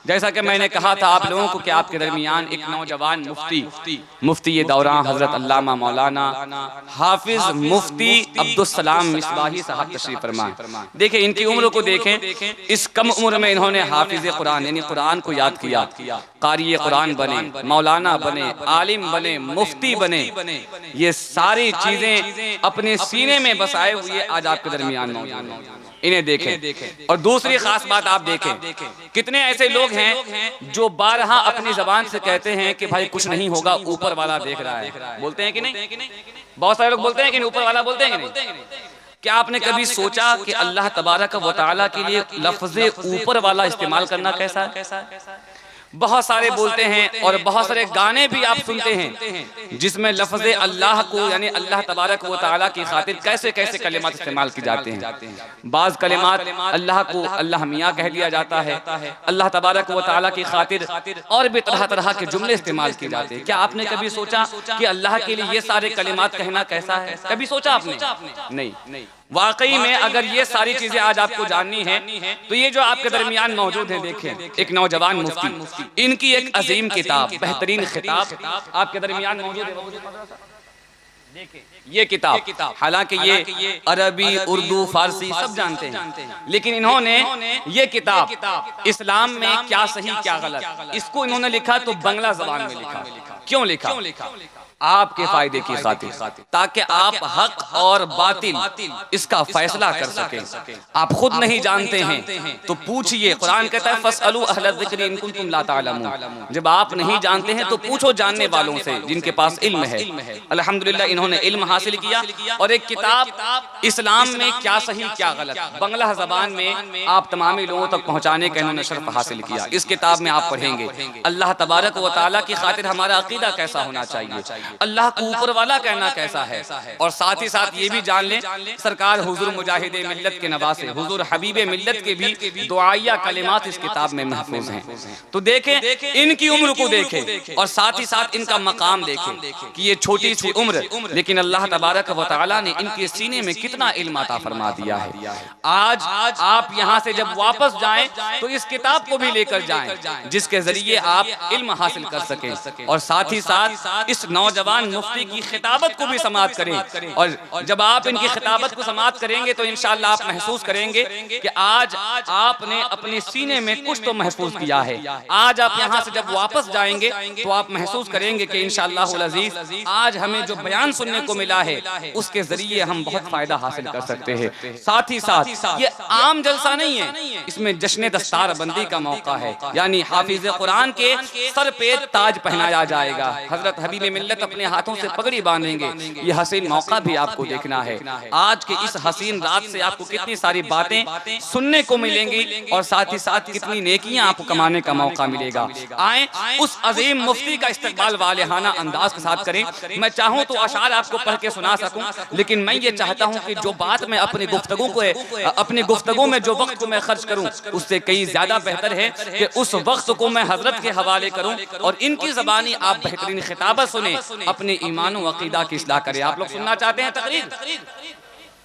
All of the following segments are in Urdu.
جیسا کہ میں نے کہا تھا آپ لوگوں کو کہ آپ کے درمیان ایک نوجوان مفتی دوران حضرت علامہ مولانا حافظ مفتی عبدالسلام مصباحی صاحب تشریف فرما۔ دیکھیں ان کی عمر کو دیکھیں، اس کم عمر میں انہوں نے حافظ قرآن یعنی قرآن کو یاد کیا، قاری قرآن بنے، مولانا بنے، عالم بنے، مفتی بنے، یہ ساری چیزیں اپنے سینے میں بسائے ہوئے آج آپ کے درمیان موجود ہیں۔ انہیں دیکھیں۔ اور دوسری خاص بات آپ دیکھیں، کتنے ایسے لوگ ہیں جو بارہا اپنی زبان سے کہتے ہیں کہ بھائی کچھ نہیں ہوگا، اوپر والا دیکھ رہا ہے۔ بولتے ہیں کہ نہیں؟ بہت سارے لوگ بولتے ہیں کہ اوپر والا بولتے ہیں کہ نہیں؟ کیا آپ نے کبھی سوچا کہ اللہ تبارک و تعالیٰ کے لیے لفظ اوپر والا استعمال کرنا کیسا ہے؟ بہت سارے بولتے ہیں اور بہت سارے گانے بھی آپ سنتے ہیں جس میں لفظ اللہ کو یعنی اللہ تبارک و تعالیٰ کی خاطر کیسے کیسے کلمات استعمال کی جاتے ہیں۔ بعض کلمات اللہ کو اللہ میاں کہہ دیا جاتا ہے، اللہ تبارک و تعالیٰ کی خاطر اور بھی طرح طرح کے جملے استعمال کیے جاتے ہیں۔ کیا آپ نے کبھی سوچا کہ اللہ کے لیے یہ سارے کلمات کہنا کیسا ہے؟ کبھی سوچا آپ نے؟ نہیں۔ واقعی میں اگر یہ ساری چیزیں آج آپ کو جاننی ہیں تو یہ جو آپ کے درمیان موجود ہیں، دیکھیں ایک نوجوان مفتی، ان کی ایک عظیم کتاب، بہترین خطاب آپ کے درمیان موجود ہے۔ دیکھیں یہ کتاب، حالانکہ یہ عربی، اردو، فارسی سب جانتے ہیں، لیکن انہوں نے یہ کتاب اسلام میں کیا صحیح کیا غلط، اس کو انہوں نے لکھا تو بنگلہ زبان میں لکھا۔ کیوں لکھا؟ آپ کے فائدے کی خاطر، تاکہ آپ حق اور باطل اس کا فیصلہ کر سکیں۔ آپ خود نہیں جانتے ہیں تو پوچھئے، قرآن کہتا ہے فَاسْأَلُوا أَهْلَ الذِّكْرِ إِن كُنتُمْ لَا تَعْلَمُونَ۔ جب آپ نہیں جانتے ہیں تو پوچھو جاننے والوں سے جن کے پاس علم ہے۔ الحمدللہ انہوں نے علم حاصل کیا اور ایک کتاب اسلام میں کیا صحیح کیا غلط بنگلہ زبان میں آپ تمامی لوگوں تک پہنچانے کا انہوں نے شرف حاصل کیا۔ اس کتاب میں آپ پڑھیں گے اللہ تبارک و تعالیٰ کی خاطر ہمارا عقیدہ کیسا ہونا چاہیے، اللہ کو اوپر والا کہنا کیسا ہے، اور ساتھ ہی ساتھ یہ بھی جان لیں سرکار حضور مجاہد ملت کے نواسے حضور حبیب ملت کے بھی دعائیہ کلمات اس کتاب میں محفوظ ہیں۔ تو دیکھیں ان کی عمر کو دیکھیں اور ساتھ ہی ساتھ ان کا مقام دیکھیں کہ یہ چھوٹی سی عمر، لیکن اللہ تبارک و تعالیٰ نے ان کے سینے میں کتنا علم عطا فرما دیا ہے۔ آج آپ یہاں سے جب واپس جائیں تو اس کتاب کو بھی لے کر جائیں جس کے ذریعے آپ علم حاصل کر سکیں، اور ساتھ ہی ساتھ اس نوجوان مفتی کی خطابت کو بھی سماعت کریں۔ اور جب آپ ان کی خطابت کو سماعت کریں گے تو انشاءاللہ آپ محسوس کریں گے کہ آج آپ نے اپنے سینے میں کچھ تو محفوظ کیا ہے۔ آج آپ یہاں سے جب واپس جائیں گے تو آپ محسوس کریں گے کہ انشاءاللہ العزیز آج ہمیں جو بیان سننے کو ملا ہے اس کے ذریعے ہم بہت فائدہ حاصل کر سکتے ہیں۔ ساتھ ہی ساتھ یہ عام جلسہ نہیں ہے، اس میں جشن دستار بندی کا موقع ہے، یعنی حافظ قرآن کے سر پہ تاج پہنایا جائے گا، حضرت حبیب ملت اپنے ہاتھوں سے پگڑی باندھیں گے۔ یہ حسین موقع بھی آپ کو دیکھنا ہے۔ آج کے اس حسین رات سے آپ کو کتنی ساری باتیں سننے کو ملیں گی اور ساتھ ہی ساتھ کتنی نیکیاں آپ کو کمانے کا موقع ملے گا۔ آئیں اس عظیم مفتی کا استقبال والہانہ انداز کے ساتھ کریں۔ میں چاہوں تو اشعار آپ کو پڑھ کے سنا سکوں، لیکن میں یہ چاہتا ہوں کہ جو بات میں اپنی گفتگو میں جو وقت کو میں خرچ کروں اس سے کئی زیادہ بہتر ہے کہ اس وقت کو میں حضرت کے حوالے کروں اور ان کی زبانی آپ بہترین خطابت سنیں، اپنے ایمان و عقیدہ کی اصلاح کریں۔ آپ لوگ سننا چاہتے ہیں تقریر؟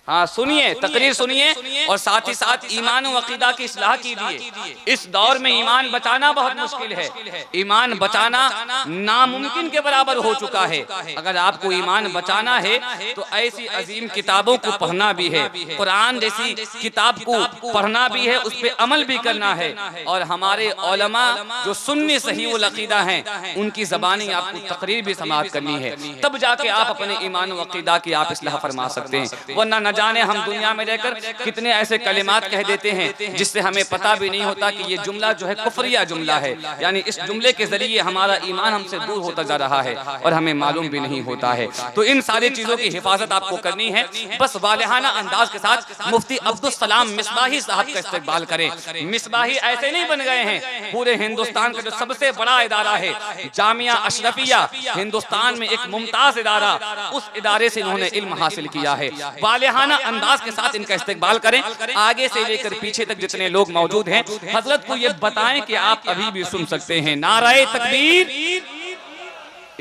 ہاں سنیے، تقریر سنیے اور ساتھ ہی ساتھ ایمان و عقیدہ کی اصلاح کیجیے۔ اس دور میں ایمان بچانا بہت مشکل ہے، ایمان بچانا ناممکن کے برابر ہو چکا ہے۔ اگر آپ کو ایمان بچانا ہے تو ایسی عظیم کتابوں کو پڑھنا بھی ہے، قرآن جیسی کتاب کو پڑھنا بھی ہے، اس پہ عمل بھی کرنا ہے، اور ہمارے علماء جو سنی صحیح العقیدہ ہیں ان کی زبانی آپ کو تقریر بھی سماعت کرنی ہے، تب جا کے آپ اپنے ایمان و عقیدہ کی آپ اصلاح فرما سکتے ہیں۔ ورنہ نہ جانے ہم دنیا میں رہ کر کتنے ایسے کلمات کہہ دیتے ہیں جس سے ہمیں پتہ بھی نہیں ہوتا کہ یہ جملہ جو ہے کفریہ جملہ ہے، یعنی اس جملے کے ذریعے ہمارا ایمان ہم سے دور ہوتا جا رہا ہے اور ہمیں معلوم بھی نہیں ہوتا ہے۔ تو ان ساری چیزوں کی حفاظت آپ کو کرنی ہے۔ بس والہانہ انداز کے ساتھ مفتی عبدالسلام مصباحی صاحب کا استقبال کریں۔ مصباحی ایسے نہیں بن گئے ہیں، پورے ہندوستان کا جو سب سے بڑا ادارہ ہے جامعہ اشرفیہ، ہندوستان میں ایک ممتاز ادارہ، اس ادارے سے انہوں نے علم حاصل کیا ہے۔ والہانہ انداز کے ساتھ ان کا استقبال کریں۔ آگے سے لے کر پیچھے تک جتنے لوگ موجود ہیں حضرت کو یہ بتائیں کہ آپ ابھی بھی سن سکتے ہیں۔ نعرہ تکبیر،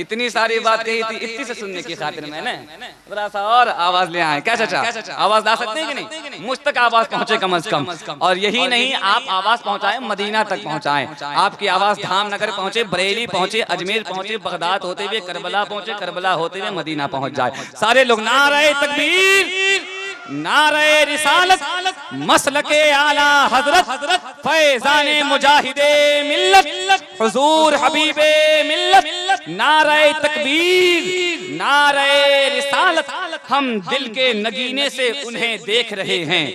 اتنی ساری بات کہی تھی اتنی سے سننے کی خاطر میں نے ذرا سا اور آواز لے آئے. کیا چچا آواز لا سکتے ہیں کہ نہیں؟ مجھ تک آواز پہنچے کم از کم. اور یہی نہیں آپ آواز پہنچائیں مدینہ تک پہنچائیں. آپ کی آواز دھام نگر پہنچے, بریلی پہنچے, اجمیر پہنچے, بغداد ہوتے ہوئے کربلا پہنچے, کربلا ہوتے ہوئے مدینہ پہنچ جائے. سارے لوگ نعرہ تکبیر, نعرہ رسالت, مسلک اعلیٰ حضرت, فیضان مجاہد ملت, حضور حبیب ملت, نعرہ تکبیر, نعرہ رسالت. ہم دل کے نگینے سے انہیں دیکھ رہے ہیں,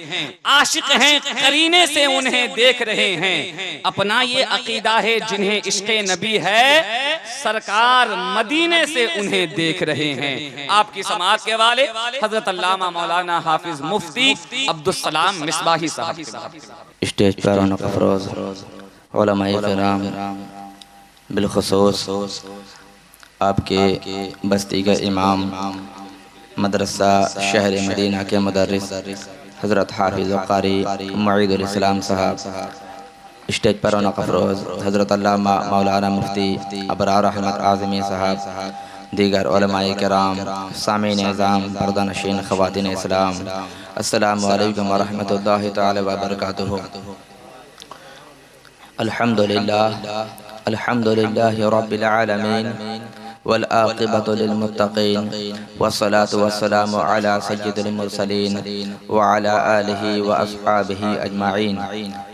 عاشق ہیں قرینے سے انہیں دیکھ رہے ہیں. اپنا یہ عقیدہ ہے جنہیں عشق نبی ہے, سرکار مدینے سے انہیں دیکھ رہے ہیں. آپ کی سماعت کے والے حضرت علامہ مولانا حافظ مفتی عبدالسلام مصباحی صاحب. اسٹیج پر رونق افروز علماء کرام, بالخصوص آپ کے بستی کا امام, مدرسہ شہر مدینہ کے مدرس حضرت حافظ و قاری معید الاسلام صاحب. اسٹیج پر رونق افروز حضرت علامہ مولانا مفتی ابرار احمد اعظمی صاحب, دیگر علماء کرام, سامعین اعظام, پردہ نشین خواتین اسلام, السلام علیکم ورحمۃ اللہ تعالی وبرکاتہ. الحمدللہ رب العالمین, والعاقبة للمتقین, والصلاة والسلام على سید المرسلین وعلى آلہ واصحابہ اجمعین.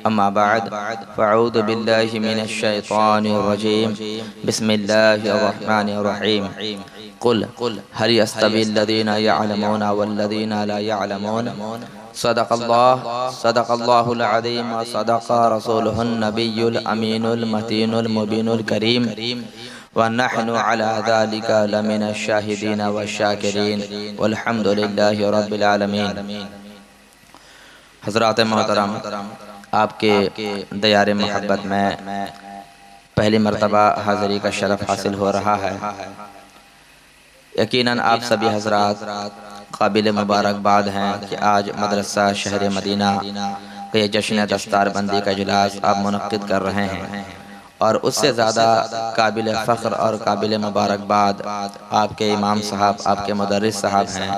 اما بعد فاعوذ باللہ من الشیطان الرجیم, بسم اللہ الرحمن الرحیم. قل هل يستوي الذين يعلمون والذين لا يعلمون, صدق الله العظیم, وصدق رسوله النبی الامین المتین المبین الکریم, ونحن على ذلك لمن الشاہدین والشاکرین, والحمد للہ رب العالمین. حضرات محترم, آپ کے دیار محبت میں پہلی مرتبہ حاضری کا شرف حاصل ہو رہا ہے. یقیناً آپ سبھی حضرات قابل مبارکباد ہیں کہ آج مدرسہ شہر مدینہ کا یہ جشن دستار بندی کا اجلاس آپ منعقد کر رہے ہیں. اور اس سے زیادہ قابل فخر اور قابل مبارکباد آپ کے امام صاحب, آپ کے مدرس صاحب ہیں,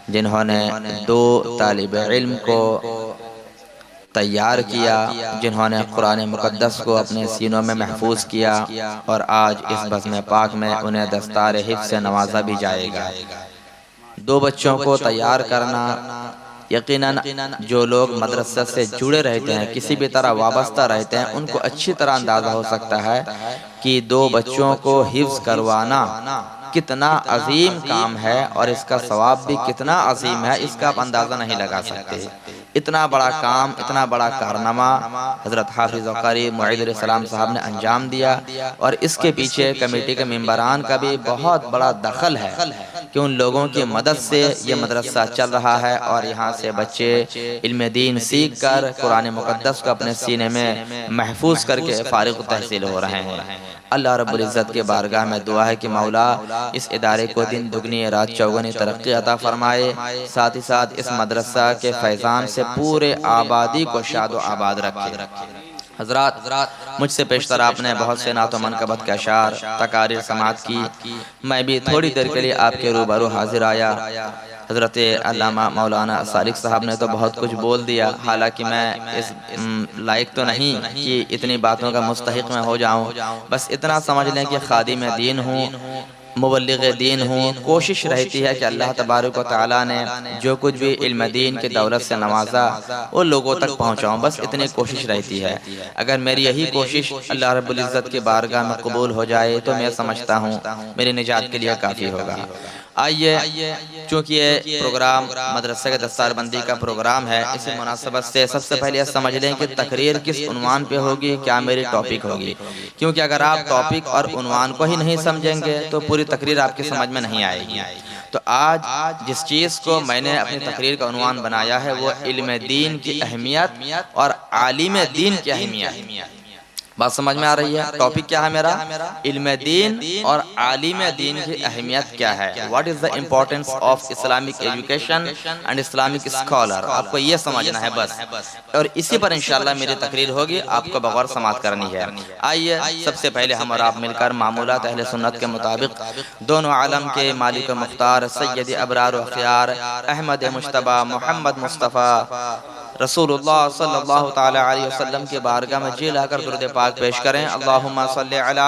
جنہوں نے 2 طالب علم کو تیار کیا, جنہوں نے قرآن مقدس کو اپنے سینوں میں محفوظ کیا, اور آج اس بزم پاک میں انہیں دستار حفظ سے نوازا بھی جائے گا. 2 بچوں کو تیار کرنا, یقیناً جو لوگ مدرسہ سے جڑے رہتے ہیں, کسی بھی طرح وابستہ رہتے ہیں, ان کو اچھی طرح اندازہ ہو سکتا ہے کہ 2 بچوں کو حفظ کروانا کتنا عظیم کام ہے, اور اس کا ثواب بھی کتنا عظیم ہے, اس کا آپ اندازہ نہیں لگا سکتے. اتنا بڑا کام, اتنا بڑا کارنامہ حضرت حافظ و قاری معید الاسلام صاحب نے انجام دیا, اور اس کے پیچھے کمیٹی کے ممبران کا بھی بہت بڑا دخل ہے کہ ان لوگوں کی مدد سے یہ مدرسہ چل رہا ہے, اور یہاں سے بچے علم دین سیکھ کر قرآن مقدس کو اپنے سینے میں محفوظ کر کے فارغ التحصیل ہو رہے ہیں. اللہ رب العزت کے بارگاہ میں دعا ہے کہ مولا اس ادارے کو دن دگنی رات چوگنی ترقی عطا فرمائے, ساتھ ہی ساتھ اس مدرسہ کے فیضان سے پورے آبادی کو شاد و آباد رکھے. حضرات, مجھ سے پیشتر آپ نے بہت سے نعت و منقبت کے اشعار, تقاریر سماعت کی. میں بھی تھوڑی دیر کے لیے آپ کے روبرو حاضر آیا. حضرت علامہ مولانا صالح صاحب نے تو بہت کچھ بول دیا, حالانکہ میں اس لائق تو نہیں کہ اتنی باتوں کا مستحق میں ہو جاؤں. بس اتنا سمجھ لیں کہ خادم دین ہوں, مبلغ دین ہوں. کوشش رہتی ہے کہ اللہ تبارک و تعالیٰ نے جو کچھ بھی علم دین کی دولت سے نوازا وہ لوگوں تک پہنچاؤں, بس اتنی کوشش رہتی ہے. اگر میری یہی کوشش اللہ رب العزت کی بارگاہ میں قبول ہو جائے تو میں سمجھتا ہوں میری نجات کے لیے کافی ہوگا. آئیے, چونکہ یہ پروگرام مدرسہ کے دستار بندی کا پروگرام ہے, اسی مناسبت سے سب سے پہلے یہ سمجھ لیں کہ تقریر کس عنوان پہ ہوگی, کیا میری ٹاپک ہوگی. کیونکہ اگر آپ ٹاپک اور عنوان کو ہی نہیں سمجھیں گے تو پوری تقریر آپ کی سمجھ میں نہیں آئے گی. تو آج جس چیز کو میں نے اپنی تقریر کا عنوان بنایا ہے وہ علم دین کی اہمیت اور عالم دین کی اہمیت. بات سمجھ میں آ رہی ہے؟ ٹاپک کیا ہے میرا؟ علم دین اور عالم دین کی اہمیت کیا ہے؟ What is the importance of Islamic education and Islamic scholar, آپ کو یہ سمجھنا ہے بس، اور اسی پر انشاءاللہ میری تقریر ہوگی، آپ کو بغور سماعت کرنی ہے۔ آئیے سب سے پہلے ہم اور آپ مل کر معمولات اہل سنت کے مطابق دونوں عالم کے مالک و مختار سید ابرار و اخیار احمد مجتبی محمد مصطفیٰ رسول اللہ صلی اللہ تعالی علیہ وسلم کی بارگاہ میں جی لا کر درود پاک پیش کریں۔ اللہم صلی علی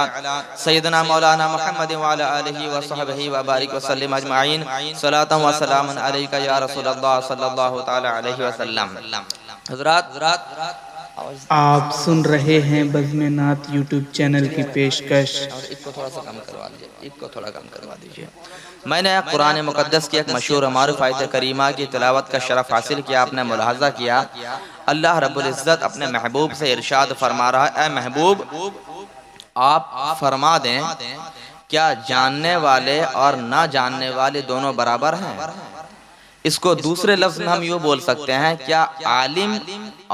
سیدنا مولانا محمد وعلی آلہ وصحبہ وبارک وسلم اجمعین، صلاۃ و سلام علیکہ یا رسول اللہ صلی اللہ تعالی علیہ وسلم۔ حضرات، آپ سن رہے ہیں بزم نعت یوٹیوب چینل کی پیشکش۔ اور ایک کو تھوڑا سا کم کروا دیجئے، ایک کو تھوڑا کم کروا دیجئے۔ میں نے قرآن مقدس کی ایک مشہور و معروف آیت کریمہ کی تلاوت کا شرف حاصل کیا، آپ نے ملاحظہ کیا اللہ رب العزت اپنے محبوب سے ارشاد فرما رہا ہے، اے محبوب آپ فرما دیں کیا جاننے والے اور نہ جاننے والے دونوں برابر ہیں؟ اس کو دوسرے لفظ میں ہم یوں بول سکتے ہیں، کیا عالم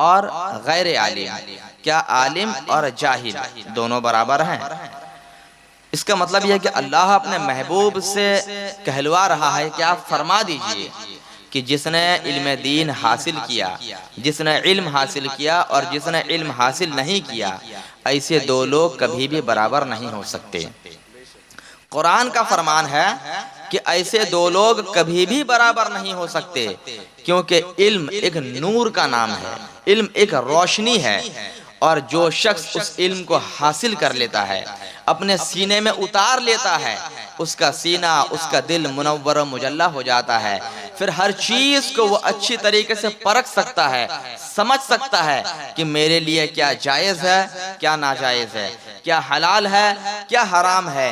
اور غیر عالم، کیا عالم اور جاہل دونوں برابر ہیں؟ اس کا مطلب یہ ہے کہ اللہ اپنے محبوب سے کہلوا رہا ہے کہ آپ فرما دیجئے کہ جس نے علم دین حاصل کیا، جس نے علم حاصل کیا اور جس نے علم حاصل نہیں کیا، ایسے دو لوگ کبھی بھی برابر نہیں ہو سکتے۔ قرآن کا فرمان ہے کہ ایسے دو لوگ کبھی بھی برابر نہیں ہو سکتے، کیونکہ علم ایک نور کا نام ہے، علم ایک روشنی ہے، اور جو شخص اس علم کو حاصل کر لیتا ہے، اپنے سینے میں اتار لیتا ہے، اس کا سینہ، اس کا دل منور و مجلہ ہو جاتا ہے، پھر ہر چیز کو وہ اچھی طریقے سے پرکھ سکتا ہے، سمجھ سکتا ہے کہ میرے لیے کیا جائز ہے، کیا ناجائز ہے، کیا حلال ہے، کیا حرام ہے۔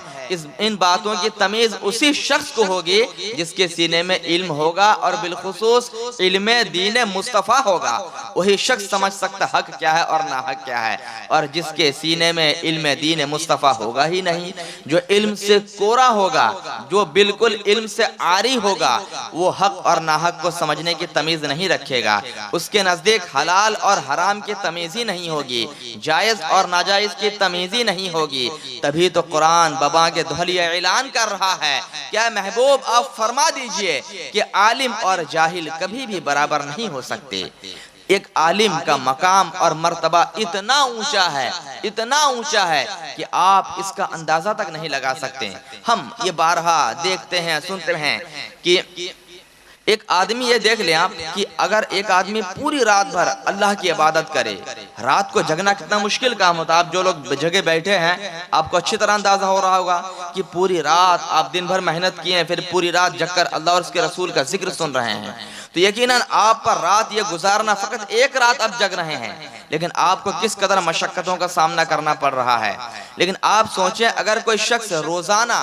ان باتوں کی تمیز اسی شخص کو ہوگی جس کے سینے میں علم ہوگا، اور بالخصوص علم دین مصطفیٰ ہوگا۔ وہی شخص سمجھ سکتا حق کیا ہے اور ناحق کیا ہے، اور جس کے سینے میں علم دین مصطفیٰ ہوگا ہی نہیں، جو علم سے کورا ہوگا، جو بالکل علم سے عاری ہوگا، وہ حق اور ناحق کو سمجھنے کی تمیز نہیں رکھے گا، اس کے نزدیک حلال اور حرام کی تمیز ہی نہیں ہوگی، جائز اور ناجائز کی تمیز ہی نہیں ہوگی۔ تبھی تو قرآن بابا کے دہلیہ اعلان کر رہا ہے کہ اے محبوب آپ فرما دیجئے کہ عالم اور جاہل کبھی بھی برابر نہیں ہو سکتے۔ ایک عالم کا مقام اور مرتبہ اتنا اونچا ہے، اتنا اونچا ہے کہ آپ اس کا اندازہ تک نہیں لگا سکتے۔ ہم یہ بارہا دیکھتے ہیں، سنتے ہیں کہ ایک آدمی، یہ دیکھ لیں آپ کہ اگر ایک آدمی پوری رات بھر اللہ کی عبادت کرے، رات کو جگنا کتنا مشکل کام ہوتا ہے۔ آپ جو لوگ جگہ بیٹھے ہیں آپ کو اچھی طرح اندازہ ہو رہا ہوگا کہ پوری رات آپ دن بھر محنت کیے ہیں، پھر پوری رات جگ کر اللہ اور اس کے رسول کا ذکر سن رہے ہیں، تو یقیناً آپ پر رات یہ گزارنا، فقط ایک رات آپ جگ رہے ہیں، لیکن آپ کو کس قدر مشقتوں کا سامنا کرنا پڑ رہا ہے۔ لیکن آپ سوچیں اگر کوئی شخص روزانہ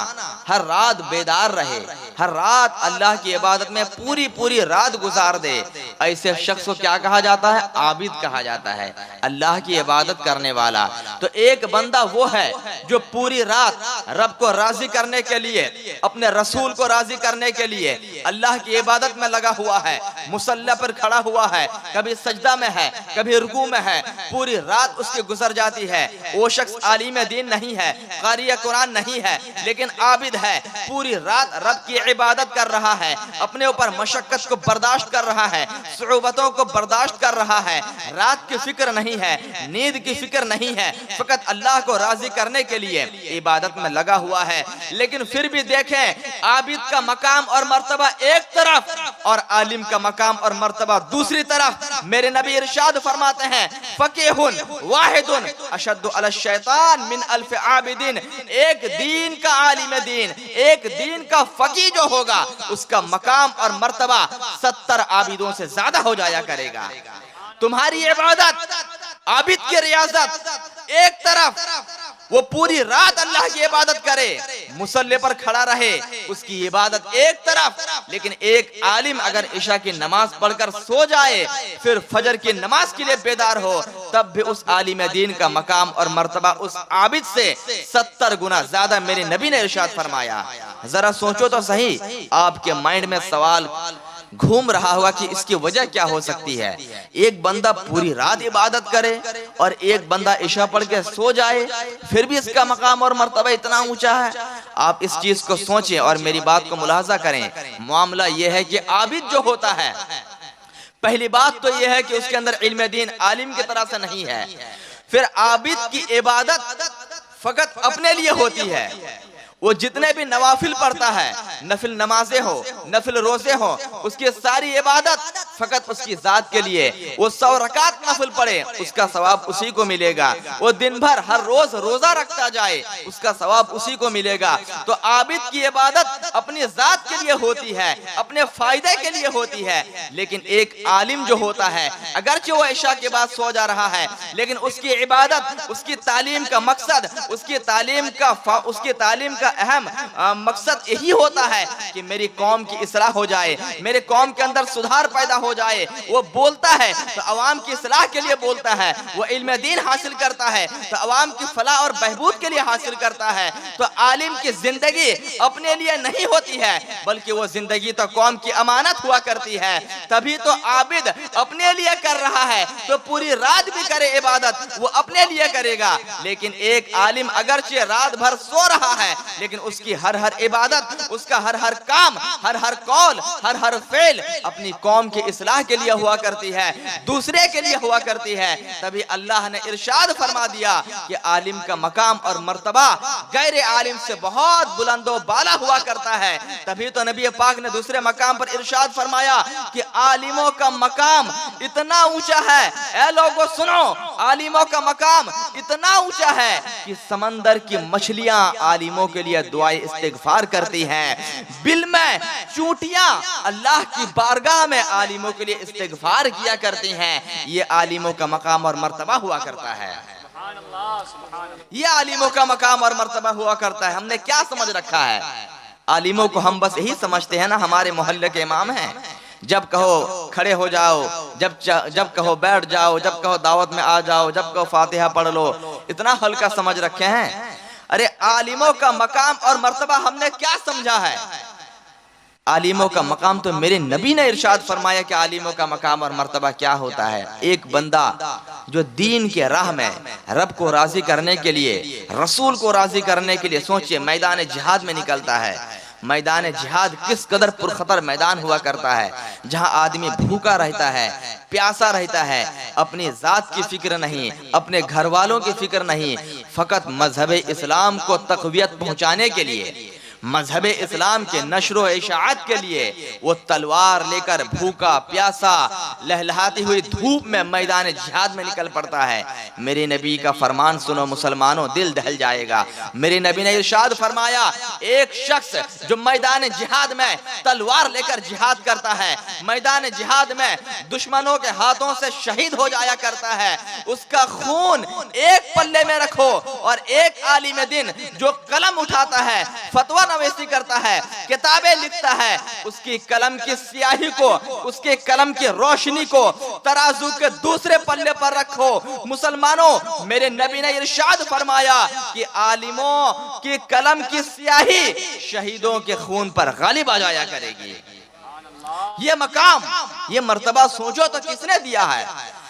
ہر رات بیدار رہے، ہر رات اللہ کی عبادت میں پوری رات گزار دے، ایسے شخص کو کیا کہا جاتا ہے؟ عابد کہا جاتا ہے، اللہ کی عبادت کرنے والا۔ تو ایک بندہ وہ ہے جو پوری رات رب کو راضی کرنے کے لیے، اپنے رسول کو راضی کرنے کے لیے اللہ کی عبادت میں لگا ہوا ہے، مصلی پر کھڑا ہوا ہے، کبھی سجدہ میں ہے، کبھی رکوع میں ہے، پوری رات اس کی گزر جاتی ہے۔ وہ شخص عالم دین نہیں ہے، قاری قرآن نہیں ہے، لیکن عابد ہے، پوری رات رب کی عبادت کر رہا ہے، اپنے اوپر مشقت کو برداشت کر رہا ہے، صعوبتوں کو برداشت کر رہا ہے، رات کی فکر نہیں ہے، نیند کی فکر نہیں ہے، فقط اللہ کو راضی کرنے کے لیے عبادت میں لگا ہوا ہے۔ لیکن پھر بھی دیکھیں، عابد کا مقام اور مرتبہ ایک طرف اور عالم کا مقام اور مرتبہ دوسری طرف۔ میرے نبی ارشاد فرماتے ہیں، فقیہ واحد اشد علی الشیطان من الف عابد۔ ایک دین کا عالم دین، ایک دین کا فقیہ جو ہوگا، اس کا مقام اور مرتبہ 70 عابدوں سے زیادہ ہو جایا کرے گا۔ تمہاری عبادت، عابد کی ریاضت ایک طرف، وہ پوری رات اللہ کی عبادت کرے، مصلی پر کھڑا رہے، اس کی عبادت ایک طرف، لیکن ایک عالم اگر عشاء کی نماز پڑھ کر سو جائے، پھر فجر کی نماز کے لیے بیدار ہو، تب بھی اس عالم دین کا مقام اور مرتبہ اس عابد سے 70 گنا زیادہ میرے نبی نے ارشاد فرمایا۔ ذرا سوچو تو صحیح، آپ کے مائنڈ میں سوال گھوم رہا ہوگا کہ اس کی وجہ کیا ہو سکتی ہے۔ ایک بندہ پوری رات عبادت کرے اور ایک بندہ عشاء پڑھ کے سو جائے، پھر بھی اس کا مقام اور مرتبہ اتنا اونچا ہے۔ آپ اس چیز کو سوچیں اور میری بات کو ملاحظہ کریں۔ معاملہ یہ ہے کہ عابد جو ہوتا ہے، پہلی بات تو یہ ہے کہ اس کے اندر علم دین عالم کی طرح سے نہیں ہے۔ پھر عابد کی عبادت فقط اپنے لیے ہوتی ہے۔ وہ جتنے بھی نوافل پڑھتا ہے، نفل نمازیں ہو، نفل روزے ہو، اس کی ساری عبادت فقط اس کی ذات کے لیے۔ وہ 100 رکعت نفل پڑھے، اس کا ثواب اسی کو ملے گا۔ وہ دن بھر ہر روز روزہ رکھتا جائے، اس کا ثواب اسی کو ملے گا۔ تو عابد کی عبادت اپنی ذات کے لیے ہوتی ہے، اپنے فائدے کے لیے ہوتی ہے۔ لیکن ایک عالم جو ہوتا ہے، اگرچہ وہ عشاء کے بعد سو جا رہا ہے، لیکن اس کی عبادت، اس کی تعلیم کا مقصد، اس کی تعلیم کا اہم مقصد یہی ہوتا ہے کہ میری قوم کی اصلاح ہو جائے، میرے قوم کے اندر سدھار پیدا ہو جائے۔ وہ بولتا ہے تو عوام کی اصلاح کے لیے بولتا ہے، وہ علم دین حاصل کرتا ہے تو عوام کی فلاح اور بہبود کے لیے حاصل کرتا ہے۔ تو عالم کی زندگی اپنے لیے نہیں ہوتی ہے، بلکہ وہ زندگی تو قوم کی امانت ہوا کرتی ہے۔ تبھی تو عابد اپنے لیے کر رہا ہے تو پوری رات بھی کرے عبادت، وہ اپنے لیے کرے گا۔ لیکن ایک عالم اگرچہ رات بھر سو رہا ہے، لیکن اس کی ہر عبادت، اس کا ہر کام، ہر قول، ہر فعل اپنی قوم کی اصلاح کے لیے ہوا کرتی ہے، دوسرے کے لیے ہوا کرتی ہے۔ تبھی اللہ نے ارشاد فرما دیا کہ عالم کا مقام اور مرتبہ غیر عالم سے بہت بلند و بالا ہوا کرتا ہے۔ تبھی تو نبی پاک نے دوسرے مقام پر ارشاد فرمایا کہ عالموں کا مقام اتنا اونچا ہے، اے لوگو سنو، عالموں کا مقام اتنا اونچا ہے کہ سمندر کی مچھلیاں عالموں کے لیے دعائے استغفار کرتی ہیں، بل میں چونٹیاں اللہ کی بارگاہ میں عالموں کے لیے استغفار کیا کرتی ہیں۔ یہ عالموں کا مقام اور مرتبہ ہوا کرتا ہے، یہ عالموں کا مقام اور مرتبہ ہوا کرتا ہے۔ ہم نے کیا سمجھ رکھا ہے؟ عالموں کو ہم بس یہی سمجھتے ہیں نا، ہمارے محلے کے امام ہیں، جب کہو کھڑے ہو جاؤ، جب کہو بیٹھ جاؤ، جب کہو دعوت میں آ جاؤ، جب کہو فاتحہ پڑھ لو، اتنا ہلکا سمجھ رکھے ہیں۔ ارے عالموں کا مقام اور مرتبہ ہم نے کیا سمجھا ہے؟ عالموں کا مقام تو میرے نبی نے ارشاد فرمایا کہ عالموں کا مقام اور مرتبہ کیا ہوتا ہے۔ ایک بندہ جو دین کے راہ میں رب کو راضی کرنے کے لیے، رسول کو راضی کرنے کے لیے، سوچئے میدان جہاد میں نکلتا ہے۔ میدان جہاد کس قدر پرخطر میدان ہوا کرتا ہے، جہاں آدمی بھوکا رہتا ہے، پیاسا رہتا ہے، اپنی ذات کی فکر نہیں، اپنے گھر والوں کی فکر نہیں، فقط مذہب اسلام کو تقویت پہنچانے کے لیے، مذہب اسلام کے نشر و اشاعت کے لیے وہ تلوار لے کر بھوکا پیاسا لہلہاتی ہوئی دھوپ میں میدان جہاد میں نکل پڑتا ہے۔ میرے نبی کا فرمان سنو مسلمانوں، دل دہل جائے گا۔ میرے نبی نے ارشاد فرمایا، ایک شخص جو میدان جہاد میں تلوار لے کر جہاد کرتا ہے، میدان جہاد میں دشمنوں کے ہاتھوں سے شہید ہو جایا کرتا ہے، اس کا خون ایک پلے میں رکھو، اور ایک عالم دین جو قلم اٹھاتا ہے، فتویٰ نویسی کرتا ہے، کتابیں لکھتا ہے، اس کی قلم کی سیاہی کو، اس کے قلم کی روشنی کو ترازو کے دوسرے پلے پر رکھو۔ مسلمانوں، میرے نبی نے ارشاد فرمایا کہ عالموں کی قلم کی سیاہی شہیدوں کے خون پر غالب آ جایا کرے گی۔ یہ مقام، یہ مرتبہ سوچو تو کس نے دیا ہے؟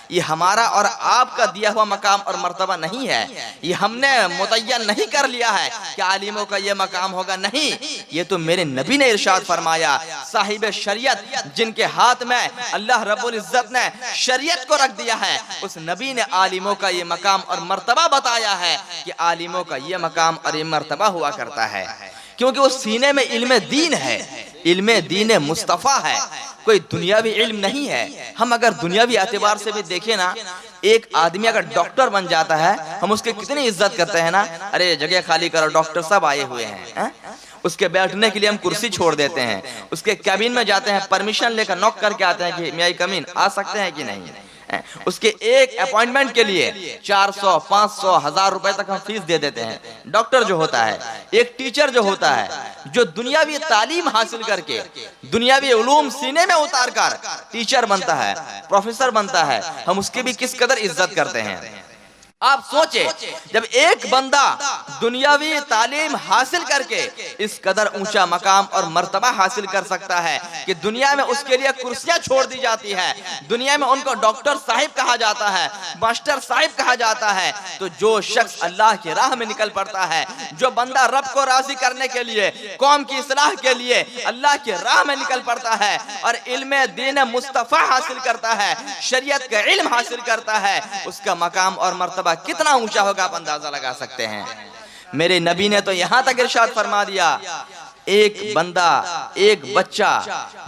یہ ہمارا اور آپ کا دیا ہوا مقام اور مرتبہ نہیں ہے، یہ ہم نے متعین نہیں کر لیا ہے کہ عالموں کا یہ مقام ہوگا، نہیں، یہ تو میرے نبی نے ارشاد فرمایا۔ صاحب شریعت جن کے ہاتھ میں اللہ رب العزت نے شریعت کو رکھ دیا ہے، اس نبی نے عالموں کا یہ مقام اور مرتبہ بتایا ہے کہ عالموں کا یہ مقام اور یہ مرتبہ ہوا کرتا ہے، کیونکہ اس سینے میں علم دین ہے، علم دین مصطفیٰ ہے، کوئی دنیاوی علم نہیں ہے۔ ہم اگر دنیاوی اعتبار سے بھی دیکھیں نا، ایک آدمی اگر ڈاکٹر بن جاتا ہے، ہم اس کی کتنی عزت کرتے ہیں نا، ارے جگہ خالی کرو، ڈاکٹر صاحب آئے ہوئے ہیں، اس کے بیٹھنے کے لیے ہم کرسی چھوڑ دیتے ہیں، اس کے کیبن میں جاتے ہیں، پرمیشن لے کر نوک کر کے آتے ہیں کہ میائی کمین آ سکتے ہیں کہ نہیں، اس کے ایک اپوائنٹمنٹ کے لیے 400 500 1000 روپے تک ہم فیس دے دیتے ہیں۔ ڈاکٹر جو ہوتا ہے، ایک ٹیچر جو ہوتا ہے، جو دنیاوی تعلیم حاصل کر کے دنیاوی علوم سینے میں اتار کر ٹیچر بنتا ہے، پروفیسر بنتا ہے، ہم اس کی بھی کس قدر عزت کرتے ہیں۔ آپ سوچیں، جب ایک بندہ دنیاوی تعلیم حاصل کر کے اس قدر اونچا مقام اور مرتبہ حاصل کر سکتا ہے کہ دنیا میں اس کے لیے کرسیاں چھوڑ دی جاتی ہے، دنیا میں ان کو ڈاکٹر صاحب کہا جاتا ہے، ماسٹر صاحب کہا جاتا ہے، تو جو شخص اللہ کی راہ میں نکل پڑتا ہے، جو بندہ رب کو راضی کرنے کے لیے، قوم کی اصلاح کے لیے اللہ کی راہ میں نکل پڑتا ہے اور علم دین مصطفیٰ حاصل کرتا ہے، شریعت کا علم حاصل کرتا ہے، اس کا مقام اور مرتبہ کتنا اونچا ہوگا آپ اندازہ لگا سکتے ہیں۔ میرے نبی نے تو یہاں تک ارشاد فرما دیا، ایک بندہ، ایک بچہ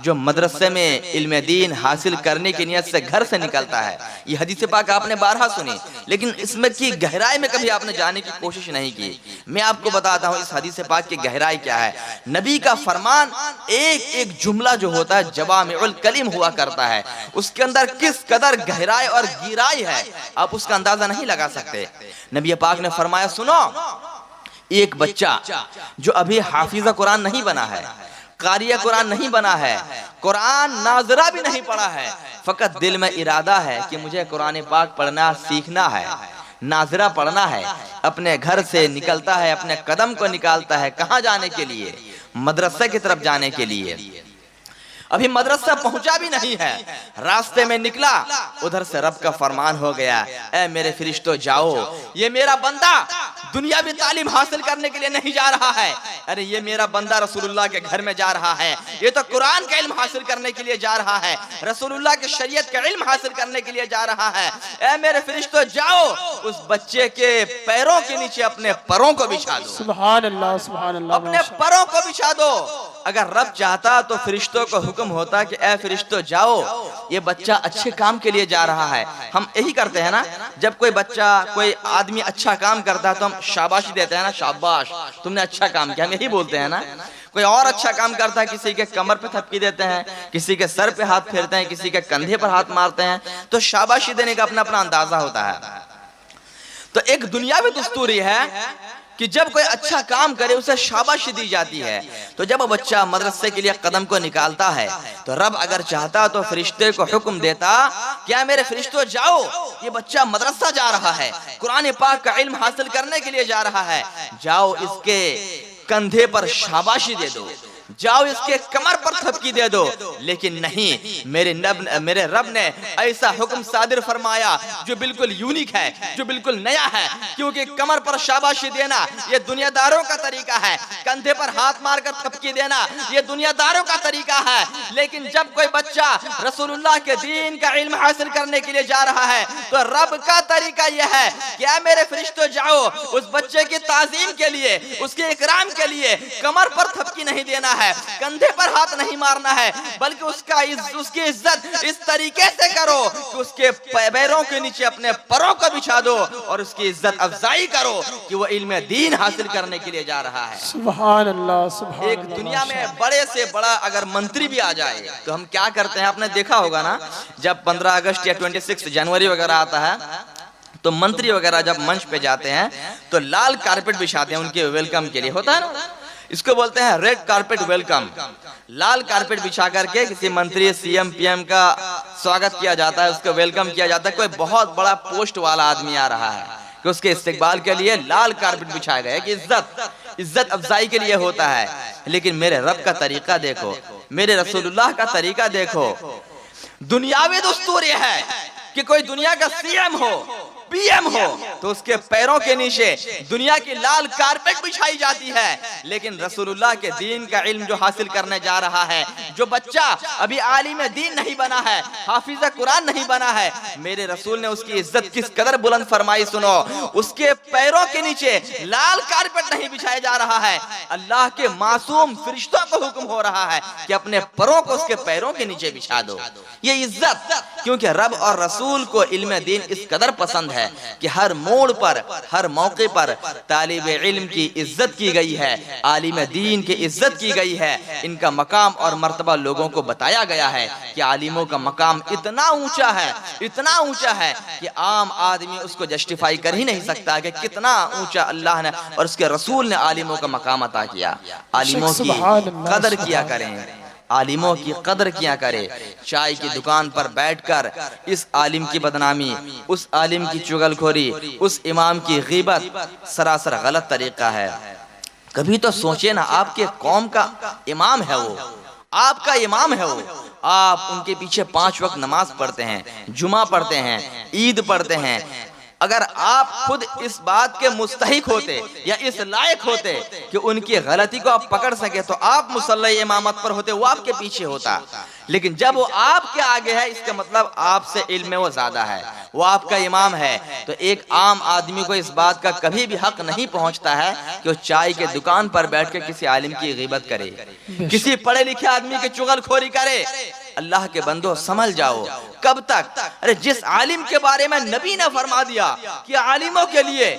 جو مدرسے میں علم دین حاصل کرنے کی نیت سے گھر سے نکلتا ہے، یہ حدیث پاک آپ نے بارہا سنی، لیکن اس میں کی گہرائی میں کبھی آپ نے جانے کی کوشش نہیں کی۔ میں آپ کو بتاتا ہوں اس حدیث پاک کی گہرائی کیا ہے۔ نبی کا فرمان ایک ایک جملہ جو ہوتا ہے جوامع الکلم ہوا کرتا ہے، اس کے اندر کس قدر گہرائی اور گہرائی ہے آپ اس کا اندازہ نہیں لگا سکتے۔ نبی پاک نے فرمایا، سنو، ایک بچہ جو ابھی حافظ قرآن نہیں بنا ہے، قاری قرآن نہیں بنا ہے، قرآن ناظرہ بھی نہیں پڑھا ہے، فقط دل میں ارادہ ہے کہ مجھے قرآن پاک پڑھنا سیکھنا ہے، ناظرہ پڑھنا ہے، اپنے گھر سے نکلتا ہے، اپنے قدم کو نکالتا ہے، کہاں جانے کے لیے؟ مدرسے کی طرف جانے کے لیے۔ ابھی مدرسہ پہنچا بھی نہیں ہے، راستے میں نکلا، ادھر سے رب کا فرمان ہو گیا، اے میرے فرشتوں جاؤ، یہ میرا بندہ دنیاوی تعلیم حاصل کرنے کے لیے نہیں جا رہا ہے، ارے یہ میرا بندہ رسول اللہ کے گھر میں جا رہا ہے، یہ تو قرآن کا علم حاصل کرنے کے لیے جا رہا ہے، رسول اللہ کے شریعت کا علم حاصل کرنے کے لیے جا رہا ہے، اے میرے فرشتوں جاؤ، اس بچے کے پیروں کے نیچے اپنے پروں کو بچھا دو، سبحان اللہ، سبحان اللہ، اپنے پروں کو بچھا دو۔ اگر رب چاہتا تو فرشتوں کو حکم ہوتا کہ اے فرشتوں جاؤ، یہ بچہ اچھے کام کے لیے جا رہا ہے۔ ہم یہی کرتے ہیں نا، جب کوئی بچہ، کوئی آدمی اچھا کام کرتا ہے تو ہم شاباشی دیتے ہیں نا، شاباش تم نے اچھا کام کیا، ہم یہی بولتے ہیں نا۔ کوئی اور اچھا کام کرتا ہے، کسی کے کمر پہ تھپکی دیتے ہیں، کسی کے سر پہ ہاتھ پھیرتے ہیں، کسی کے کندھے پر ہاتھ مارتے ہیں، تو شاباشی دینے کا اپنا اپنا اندازہ ہوتا ہے۔ تو ایک دنیاوی دستوری ہے کہ جب کوئی اچھا کام کرے اسے شاباشی دی جاتی ہے، تو جب وہ بچہ مدرسے کے لیے قدم کو نکالتا ہے تو رب اگر چاہتا تو فرشتے کو حکم دیتا، کیا میرے فرشتوں جاؤ، یہ بچہ مدرسہ جا رہا ہے، قرآن پاک کا علم حاصل کرنے کے لیے جا رہا ہے، جاؤ اس کے کندھے پر شاباشی دے دو، جاؤ اس کے کمر پر تھپکی دے دو۔ لیکن نہیں، میرے رب نے ایسا حکم صادر فرمایا جو بالکل یونیک ہے، جو بالکل نیا ہے، کیونکہ کمر پر شاباشی دینا یہ دنیا داروں کا طریقہ ہے، کندھے پر ہاتھ مار کر تھپکی دینا یہ دنیا داروں کا طریقہ ہے، لیکن جب کوئی بچہ رسول اللہ کے دین کا علم حاصل کرنے کے لیے جا رہا ہے تو رب کا طریقہ یہ ہے کہ اے میرے فرشتوں جاؤ، اس بچے کی تعظیم کے لیے، اس کے اکرام کے لیے کمر پر تھپکی نہیں دینا ہے، کندھے پر ہاتھ نہیں مارنا ہے، بلکہ اس کی عزت اس طریقے سے کرو کہ اس کے پیروں کے نیچے اپنے پروں کو بچھا دو اور اس کی عزت افزائی کرو کہ وہ علم دین حاصل کرنے کے لیے جا رہا ہے۔ سبحان اللہ، سبحان اللہ۔ ایک دنیا میں بڑے سے بڑا اگر منتری بھی آ جائے تو ہم کیا کرتے ہیں، آپ نے دیکھا ہوگا نا، جب 15 اگست یا 26 جنوری وغیرہ آتا ہے تو منتری وغیرہ جب منچ پہ جاتے ہیں تو لال کارپٹ بچھاتے ہیں ان کے ویلکم کے لیے، ہوتا ہے نا، اس کو بولتے ہیں ریڈ کارپٹ ویلکم۔ لال کارپٹ بچھا کر کے کسی منتری، سی ایم، پی ایم کا سواگت کیا جاتا ہے، اس کو ویلکم کیا جاتا ہے، کوئی بہت بڑا پوسٹ والا آدمی آ رہا ہے کہ اس کے استقبال کے لیے لال کارپٹ بچھایا گیا ہے کہ عزت افزائی کے لیے ہوتا ہے۔ لیکن میرے رب کا طریقہ دیکھو، میرے رسول اللہ کا طریقہ دیکھو، دنیاوی دستور یہ ہے کہ کوئی دنیا کا سی ایم ہو، پی ایم ہو تو اس کے پیروں کے نیچے دنیا کی لال کارپٹ بچھائی جاتی ہے، لیکن رسول اللہ کے دین کا علم جو حاصل کرنے جا رہا ہے، جو بچہ ابھی عالم دین نہیں بنا ہے، حافظ قرآن نہیں بنا ہے، میرے رسول نے اس کی عزت کس قدر بلند فرمائی سنو، اس کے پیروں کے نیچے لال کارپٹ نہیں بچھایا جا رہا ہے، اللہ کے معصوم فرشتوں کو حکم ہو رہا ہے کہ اپنے پروں کو اس کے پیروں کے نیچے بچھا دو۔ یہ عزت، کیونکہ رب اور رسول کو علم دین اس قدر پسند ہے کہ ہر موڑ پر، ہر موقع پر طالب علم کی عزت کی گئی ہے، عالم دین کی عزت کی گئی ہے، ان کا مقام اور مرتبہ لوگوں کو بتایا گیا ہے کہ عالموں کا مقام اتنا اونچا ہے، اتنا اونچا ہے کہ عام آدمی اس کو جسٹیفائی کر ہی نہیں سکتا کہ کتنا اونچا اللہ نے اور اس کے رسول نے عالموں کا مقام عطا کیا۔ عالموں کی قدر کیا کریں، عالموں کی قدر کیا کرے۔ چائے کی دکان پر بیٹھ کر اس عالم کی بدنامی، اس عالم کی چغل خوری، اس امام کی غیبت سراسر غلط طریقہ ہے۔ کبھی تو سوچے نا، آپ کے قوم کا امام ہے وہ، آپ کا امام ہے وہ، آپ ان کے پیچھے 5 وقت نماز پڑھتے ہیں، جمعہ پڑھتے ہیں، عید پڑھتے ہیں۔ اگر آپ خود اس بات کے مستحق ہوتے یا اس لائق ہوتے کہ ان کی غلطی کو آپ پکڑ سکے تو آپ مصلی امامت پر ہوتے، وہ آپ کے پیچھے ہوتا۔ لیکن جب وہ آپ کے آگے ہے، اس کا مطلب آپ سے علم میں وہ زیادہ ہے، وہ آپ کا امام ہے۔ تو ایک عام آدمی کو اس بات کا کبھی بھی حق نہیں پہنچتا ہے کہ وہ چائے کے دکان پر بیٹھ کے کسی عالم کی غیبت کرے، کسی پڑھے لکھے آدمی کی چغل خوری کرے۔ اللہ کے بندو سمجھ جاؤ، کب تک؟ ارے جس عالم کے بارے میں نبی نے فرما دیا کہ عالموں کے لیے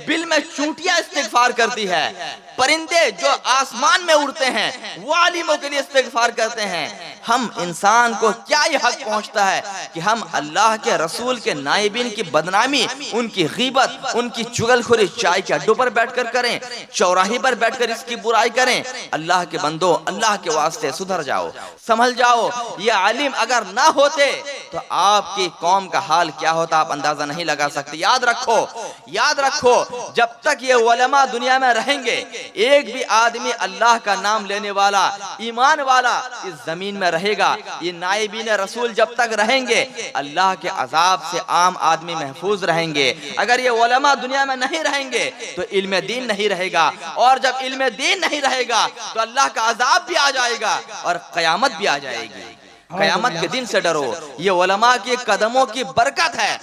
بل میں چونٹیاں استغفار کرتی ہے، پرندے جو آسمان میں اڑتے ہیں وہ عالموں کے لیے استغفار کرتے ہیں، ہم انسان کو کیا یہ حق پہنچتا ہے کہ ہم اللہ کے رسول کے نائبین کی بدنامی، ان کی غیبت، ان کی چغل خوری چائے کے اڈوں پر بیٹھ کر کریں، چوراہے پر بیٹھ کر اس کی برائی کریں؟ اللہ کے بندو، اللہ کے واسطے سدھر جاؤ، سنبھل جاؤ۔ یہ عالم اگر نہ ہوتے تو آپ کی قوم کا حال کیا ہوتا آپ اندازہ نہیں لگا سکتے۔ یاد رکھو، یاد رکھو، جب تک یہ علماء دنیا میں رہیں گے، ایک بھی آدمی اللہ کا نام لینے والا، ایمان والا اس زمین میں رہے گا۔ یہ نائبین رسول جب تک رہیں گے، اللہ کے عذاب سے عام آدمی محفوظ رہیں گے۔ اگر یہ علماء دنیا میں نہیں رہیں گے تو علم دین نہیں رہے گا، اور جب علم دین نہیں رہے گا تو اللہ کا عذاب بھی آ جائے گا اور قیامت بھی آ جائے گی۔ قیامت کے دن سے ڈرو۔ یہ علماء کے قدموں کی برکت ہے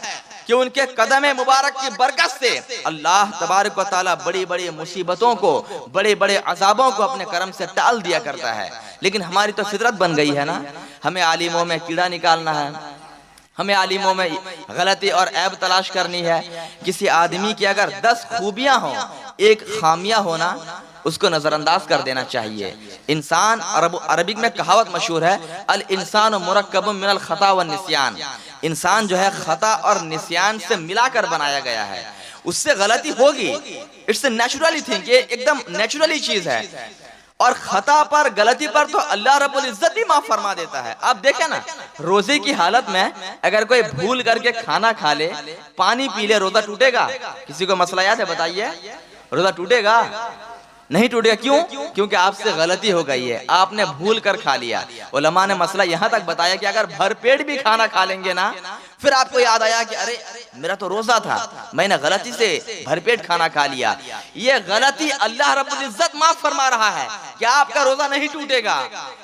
کہ ان کے قدم مبارک کی برکت سے اللہ تبارک و تعالی بڑی بڑی مصیبتوں کو، بڑے بڑے عذابوں کو اپنے کرم سے ٹال دیا کرتا ہے۔ لیکن ہماری تو فطرت بن گئی ہے نا، ہمیں عالموں میں کیڑا نکالنا ہے، ہمیں عالموں میں غلطی اور عیب تلاش کرنی ہے۔ کسی آدمی کی اگر 10 خوبیاں ہوں، ایک خامیاں ہونا، اس کو نظر انداز کر دینا چاہیے۔ انسان، عربک میں کہاوت مشہور ہے، الانسان مرکب من الخطا والنسیان، انسان جو ہے خطا اور نسیان سے ملا کر بنایا گیا ہے۔ اس سے غلطی ہوگی، اٹس اے نیچرلی تھنگ، یہ ایک دم نیچرلی چیز ہے۔ اور خطا پر، غلطی پر تو اللہ رب العزت بھی معاف فرما دیتا ہے۔ آپ دیکھیں نا، روزے کی حالت میں اگر کوئی بھول کر کے کھانا کھا لے، پانی پی لے، روزہ ٹوٹے گا؟ کسی کو مسئلہ یاد ہے؟ بتائیے، روزہ ٹوٹے گا؟ نہیں ٹوٹے گا۔ کیوں؟ کیونکہ آپ سے غلطی ہو گئی ہے، آپ نے بھول کر کھا لیا۔ علماء نے مسئلہ یہاں تک بتایا کہ اگر بھر پیٹ بھی کھانا کھا لیں گے نا، پھر آپ کو یاد آیا کہ ارے میرا تو روزہ تھا، میں نے غلطی سے بھر پیٹ کھانا کھا لیا، یہ غلطی اللہ رب العزت معاف فرما رہا ہے کہ آپ کا روزہ نہیں ٹوٹے گا۔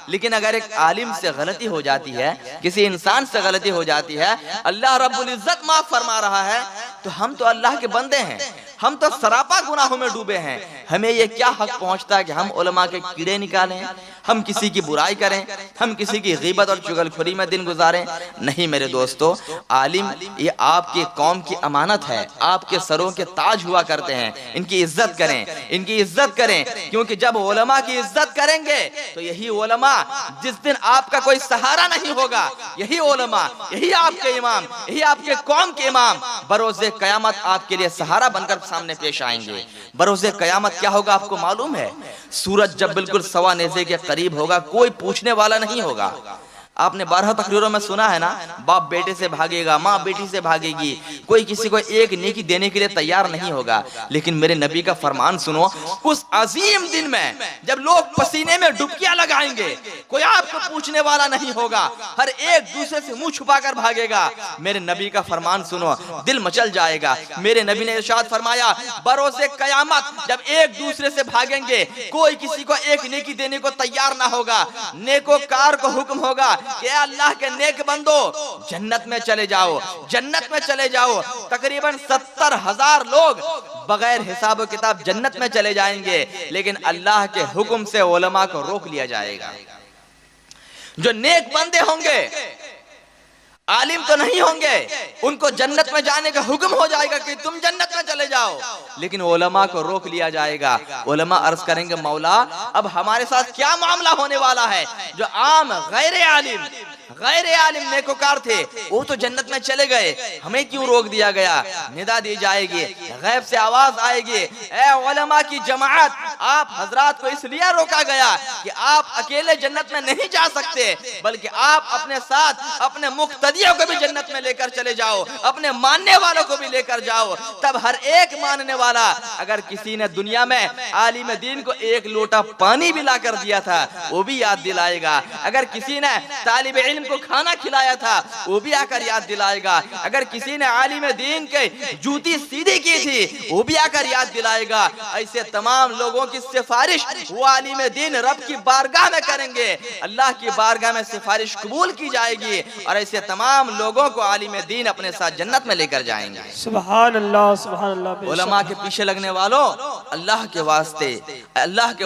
لیکن اگر ایک عالم سے غلطی ہو جاتی ہے، کسی انسان سے غلطی ہو جاتی ہے، اللہ رب العزت معاف فرما رہا ہے، تو ہم تو اللہ کے بندے ہیں، ہم تو سراپا گناہوں میں ڈوبے ہیں۔ ہمیں یہ کیا حق پہنچتا ہے کہ ہم علماء کے کیڑے نکالیں، ہم کسی کی برائی کریں، ہم کسی کی غیبت اور چغل خوری میں دن گزاریں؟ نہیں میرے دوستو، عالم یہ آپ کی قوم کی امانت ہے، آپ کے سروں کے تاج ہوا کرتے ہیں، ان کی عزت کریں، ان کی عزت کریں، کیونکہ جب علماء کی عزت کریں گے تو یہی علماء جس دن آپ کا کوئی سہارا نہیں ہوگا، یہی علماء، یہی آپ کے امام، یہی آپ کے قوم کے امام بروز قیامت آپ کے لیے سہارا بن کر سامنے پیش آئیں گے۔ بروز قیامت کیا ہوگا آپ کو معلوم ہے؟ سورج جب بالکل سوا نیزے کے قریب ہوگا، کوئی پوچھنے والا نہیں ہوگا۔ آپ نے 12 تقریروں میں سنا ہے نا، باپ بیٹے سے بھاگے گا، ماں بیٹی سے بھاگے گی، کوئی کسی کو ایک نیکی دینے کے لیے تیار نہیں ہوگا۔ لیکن میرے نبی کا فرمان سنو، اس عظیم دن میں جب لوگ پسینے میں ڈبکیاں لگائیں گے، کوئی آپ کو پوچھنے والا نہیں ہوگا، ہر ایک دوسرے سے منہ چھپا کر بھاگے گا۔ میرے نبی کا فرمان سنو، دل مچل جائے گا۔ میرے نبی نے ارشاد فرمایا، بروز قیامت جب ایک دوسرے سے بھاگیں گے، کوئی کسی کو ایک نیکی دینے کو تیار نہ ہوگا، نیکوکار کو حکم ہوگا کہ اے اللہ کے نیک بندو جنت میں چلے جاؤ، جنت میں چلے جاؤ۔ تقریباً 70,000 لوگ بغیر حساب و کتاب جنت میں چلے جائیں گے، لیکن اللہ کے حکم سے علماء کو روک لیا جائے گا۔ جو نیک بندے ہوں گے، عالم تو نہیں ہوں گے، ان کو جنت میں جانے کا حکم ہو جائے گا کہ تم جنت میں چلے جاؤ، لیکن علماء کو روک لیا جائے گا۔ علماء عرض کریں گے، مولا اب ہمارے ساتھ کیا معاملہ ہونے والا ہے؟ جو عام غیر عالم نیکوکار تھے وہ تو جنت میں چلے گئے، ہمیں کیوں روک دیا گیا؟ ندا دی جائے گی، غیب سے آواز آئے گی، اے علماء کی جماعت، آپ حضرات کو اس لیے روکا گیا کہ آپ اکیلے جنت میں نہیں جا سکتے، بلکہ آپ اپنے ساتھ اپنے مقتدیوں کو بھی جنت میں لے کر چلے جاؤ، اپنے ماننے والوں کو بھی لے کر جاؤ۔ تب ہر ایک ماننے والا، اگر کسی نے دنیا میں عالم دین کو ایک لوٹا پانی بھی لا کر دیا تھا وہ بھی یاد دلائے گا، اگر کسی نے طالب علم کو کھانا کھلایا تھا وہ بھی آ کر یاد دلائے گا، اگر کسی نے عالم دین کے جوتی سیدھی کی تھی وہ بھی آ کر یاد دلائے گا۔ ایسے تمام لوگوں کی سفارش وہ عالم دین رب کی بارگاہ میں کریں گے، اللہ کی بارگاہ میں سفارش قبول کی جائے گی، اور ایسے تمام لوگوں کو عالم دین اپنے ساتھ جنت میں لے کر جائیں گے۔ سبحان اللہ سبحان اللہ۔ بے شک۔ علماء کے پیچھے لگنے والوں، اللہ کے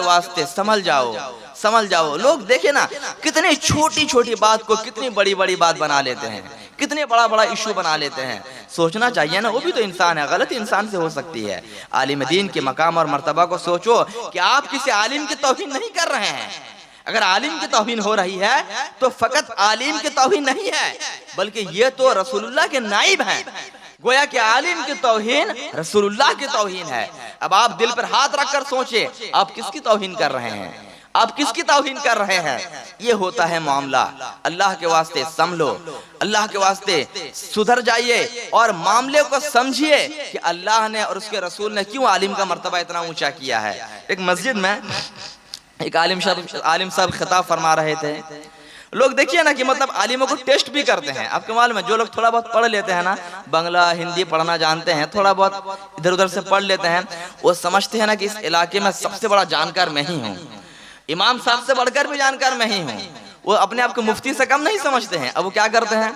واسطے سنبھل جاؤ، سنبھل جاؤ۔ لوگ دیکھیں نا کتنی چھوٹی چھوٹی بات کو کتنی بڑی بڑی بات بنا لیتے ہیں، کتنے بڑا بڑا ایشو بنا لیتے ہیں۔ سوچنا چاہیے نا، وہ بھی تو انسان ہے، غلطی انسان سے ہو سکتی ہے۔ عالم دین کے مقام اور مرتبہ کو سوچو کہ آپ کسی عالم کی توہین نہیں کر رہے ہیں۔ اگر عالم کی توہین ہو رہی ہے تو فقط عالم کی توہین نہیں ہے، بلکہ یہ تو رسول اللہ کے نائب ہیں۔ گویا کہ عالم کی توہین رسول اللہ کی توہین ہے۔ اب آپ دل پر ہاتھ رکھ کر سوچیں، آپ کس کی توہین کر رہے ہیں؟ آپ کس کی توہین کر رہے ہیں؟ یہ ہوتا ہے معاملہ۔ اللہ کے واسطے سنبھلو، اللہ کے واسطے سدھر جائیے اور معاملے کو سمجھیے کہ اللہ نے اور اس کے رسول نے کیوں عالم کا مرتبہ اتنا اونچا کیا ہے۔ ایک مسجد میں ایک عالم صاحب خطاب فرما رہے تھے۔ لوگ دیکھیے نا کہ مطلب عالموں کو ٹیسٹ بھی کرتے ہیں۔ آپ کے معلوم ہے جو لوگ تھوڑا بہت پڑھ لیتے ہیں نا، بنگلہ ہندی پڑھنا جانتے ہیں، تھوڑا بہت ادھر ادھر سے پڑھ لیتے ہیں، وہ سمجھتے ہیں نا کہ اس علاقے میں سب سے بڑا جانکار میں ہی ہوں، امام صاحب سے بڑھ کر بھی جانکار میں ہی ہوں۔ وہ اپنے آپ کو مفتی سے کم نہیں سمجھتے ہیں۔ اب وہ کیا کرتے ہیں،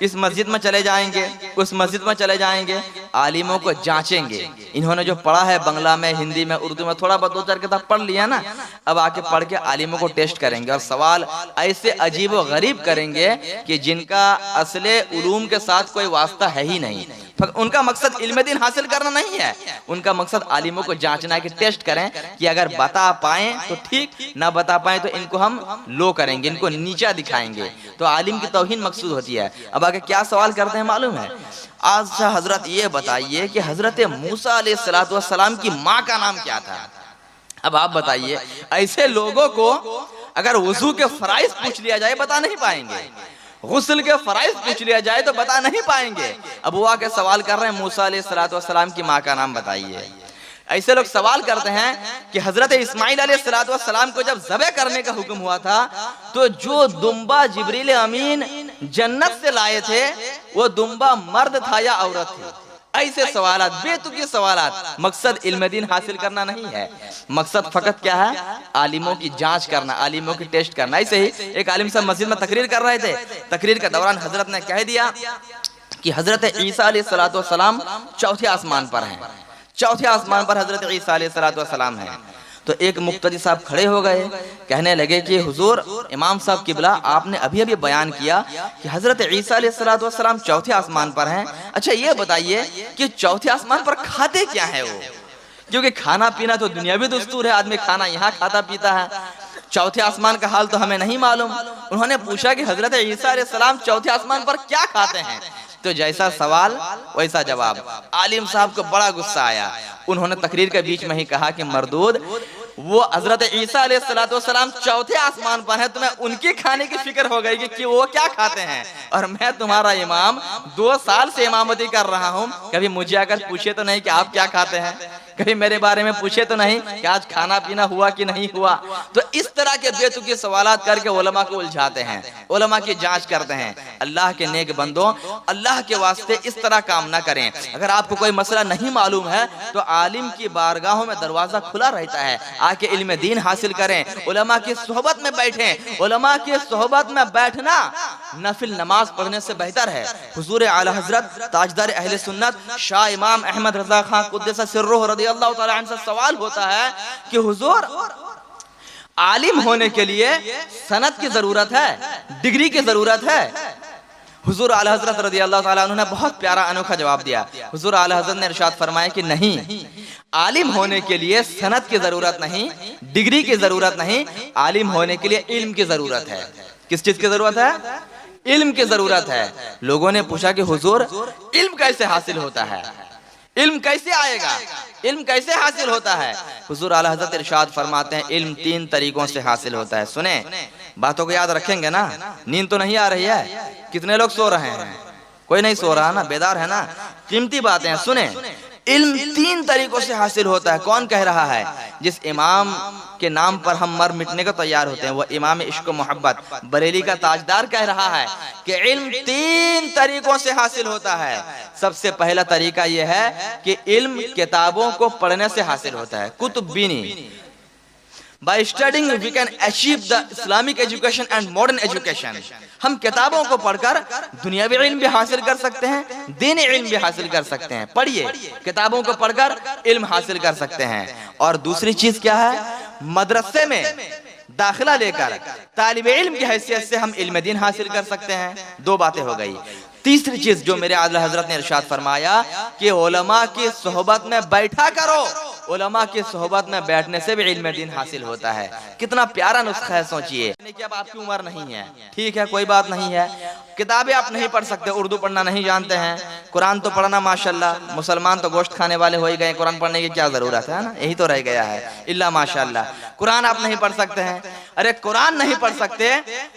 اس مسجد میں چلے جائیں گے، اس مسجد میں چلے جائیں گے، عالموں کو جانچیں گے۔ انہوں نے جو پڑھا ہے بنگلہ میں، ہندی میں، اردو میں، تھوڑا بہت دو چار کتاب پڑھ لیا نا، اب آ کے پڑھ کے عالموں کو ٹیسٹ کریں گے اور سوال ایسے عجیب و غریب کریں گے کہ جن کا اصل علوم کے ساتھ کوئی واسطہ ہے ہی نہیں۔ ان کا مقصد علم دین حاصل کرنا نہیں ہے، ان کا مقصد عالموں کو جانچنا ہے کہ ٹیسٹ کریں کہ اگر بتا پائیں تو ٹھیک، نہ بتا پائیں تو ان کو ہم لو کریں گے، ان کو نیچا دکھائیں گے۔ تو عالم کی توہین مقصود ہوتی ہے۔ اب آگے کیا سوال کرتے ہیں معلوم ہے؟ آج حضرت یہ بتائیے کہ حضرت موسیٰ علیہ السلام کی ماں کا نام کیا تھا؟ اب آپ بتائیے، ایسے لوگوں کو اگر وضو کے فرائض پوچھ لیا جائے بتا نہیں پائیں گے، غسل کے فرائض پوچھ لیا جائے تو بتا نہیں پائیں گے۔ اب وہ آ کے سوال کر رہے ہیں موسیٰ علیہ السلام کی ماں کا نام بتائیے۔ ایسے لوگ سوال کرتے ہیں کہ حضرت اسماعیل علیہ السلام کو جب ذبح کرنے کا حکم ہوا تھا تو جو دمبا جبریل امین جنت سے لائے تھے وہ دمبا مرد تھا یا عورت تھی؟ ایسے سوالات، بے تکی سوالات۔ مقصد علم دین حاصل کرنا نہیں ہے، مقصد فقط کیا ہے؟ عالموں کی جانچ کرنا، عالموں کی ٹیسٹ کرنا۔ ایسے ہی ایک عالم صاحب مسجد میں تقریر کر رہے تھے، تقریر کے دوران حضرت نے کہہ دیا کہ حضرت عیسیٰ علیہ السلام چوتھے آسمان پر ہیں، چوتھے آسمان پر حضرت عیسیٰ علیہ السلام ہیں۔ تو ایک مقتدی صاحب کھڑے ہو گئے، کہنے لگے کہ حضور امام صاحب قبلہ آپ نے ابھی بیان کیا کہ حضرت عیسیٰ علیہ السلام چوتھے آسمان پر ہیں، اچھا یہ بتائیے کہ چوتھے آسمان پر کھاتے کیا ہیں وہ؟ کیونکہ کھانا پینا تو دنیاوی دستور ہے، آدمی کھانا یہاں کھاتا پیتا ہے، چوتھے آسمان کا حال تو ہمیں نہیں معلوم۔ انہوں نے پوچھا کہ حضرت عیسیٰ علیہ السلام چوتھے آسمان پر کیا کھاتے ہیں؟ تو جیسا سوال ویسا جواب۔ عالم صاحب کو بڑا غصہ آیا، انہوں نے تقریر کے بیچ میں ہی کہا کہ مردود، وہ حضرت عیسیٰ علیہ السلام چوتھے آسمان پر ہیں، تمہیں ان کی کھانے کی فکر ہو گئی کہ وہ کیا کھاتے ہیں، اور میں تمہارا امام 2 سال سے امامتی کر رہا ہوں، کبھی مجھے آ کر پوچھے تو نہیں کہ آپ کیا کھاتے ہیں، کبھی میرے بارے میں پوچھے تو نہیں کہ آج کھانا پینا ہوا کہ نہیں ہوا۔ تو اس طرح کے بے تکی سوالات کر کے علماء کو الجھاتے ہیں، علماء کی جانچ کرتے ہیں۔ اللہ کے نیک بندوں، اللہ کے واسطے اس طرح کام نہ کریں۔ اگر آپ کو کوئی مسئلہ نہیں معلوم ہے تو عالم کی بارگاہوں میں دروازہ کھلا رہتا ہے، آ کے علم دین حاصل کریں، علماء کی صحبت میں بیٹھیں۔ علماء کی صحبت میں بیٹھنا نفل نماز پڑھنے سے بہتر ہے۔ حضور اعلی حضرت تاجدار اہل سنت شاہ امام احمد رضا خان قدس سرہ رضی اللہ تعالی عنہ سے سوال ہوتا ہے کہ حضور عالم ہونے کے لیے سند کی ضرورت ہے، ڈگری کی ضرورت ہے؟ حضور اعلی حضرت رضی اللہ تعالیٰ عنہ نے بہت پیارا انوکھا جواب دیا۔ حضور اعلی حضرت نے ارشاد فرمایا کہ نہیں، عالم ہونے کے لیے سند کی ضرورت نہیں، ڈگری کی ضرورت نہیں، عالم ہونے کے لیے علم کی ضرورت ہے۔ کس چیز کی ضرورت ہے؟ علم کی ضرورت ہے۔ لوگوں نے پوچھا کہ حضور علم کیسے حاصل ہوتا ہے؟ علم کیسے آئے گا؟ علم کیسے حاصل ہوتا ہے؟ حضور اعلیٰ حضرت ارشاد فرماتے ہیں علم 3 طریقوں سے حاصل ہوتا ہے. سنیں، باتوں کو یاد رکھیں گے نا. نیند تو نہیں آ رہی ہے؟ کتنے لوگ سو رہے ہیں؟ کوئی نہیں سو رہا نا، بیدار ہے نا. قیمتی باتیں ہیں. سنیں، علم 3 طریقوں سے حاصل ہوتا ہے. کون کہہ رہا ہے؟ جس امام کے نام پر ہم مر مٹنے کو تیار ہوتے ہیں، وہ امام عشق و محبت بریلی کا تاجدار کہہ رہا ہے کہ علم 3 طریقوں سے حاصل ہوتا ہے. سب سے پہلا طریقہ یہ ہے کہ علم کتابوں کو پڑھنے سے حاصل ہوتا ہے. کتب بینی. By studying we can achieve the Islamic education and modern education. ہم کتابوں کو پڑھ کر دنیاوی علم بھی حاصل کر سکتے ہیں، دینی علم بھی حاصل کر سکتے ہیں. پڑھیے، کتابوں کو پڑھ کر علم حاصل کر سکتے ہیں. اور دوسری چیز کیا ہے؟ مدرسے میں داخلہ لے کر طالب علم کی حیثیت سے ہم علم دین حاصل کر سکتے ہیں. 2 باتیں ہو گئی. تیسری چیز جو میرے اعلیٰ حضرت نے ارشاد فرمایا کہ علماء کی صحبت میں بیٹھا کرو. علماء کی صحبت میں بیٹھنے سے بھی علم دین حاصل ہوتا ہے. کتنا پیارا نسخہ ہے، سوچئے. کہ اب آپ کی عمر نہیں ہے، ٹھیک ہے، کوئی بات نہیں ہے. کتابیں آپ نہیں پڑھ سکتے، اردو پڑھنا نہیں جانتے ہیں. قرآن تو پڑھنا ماشاءاللہ. مسلمان تو گوشت کھانے والے ہو ہی گئے، قرآن پڑھنے کی کیا ضرورت ہے نا؟ یہی تو رہ گیا ہے. اللہ ماشاءاللہ. قرآن آپ نہیں پڑھ سکتے ہیں. ارے قرآن نہیں پڑھ سکتے،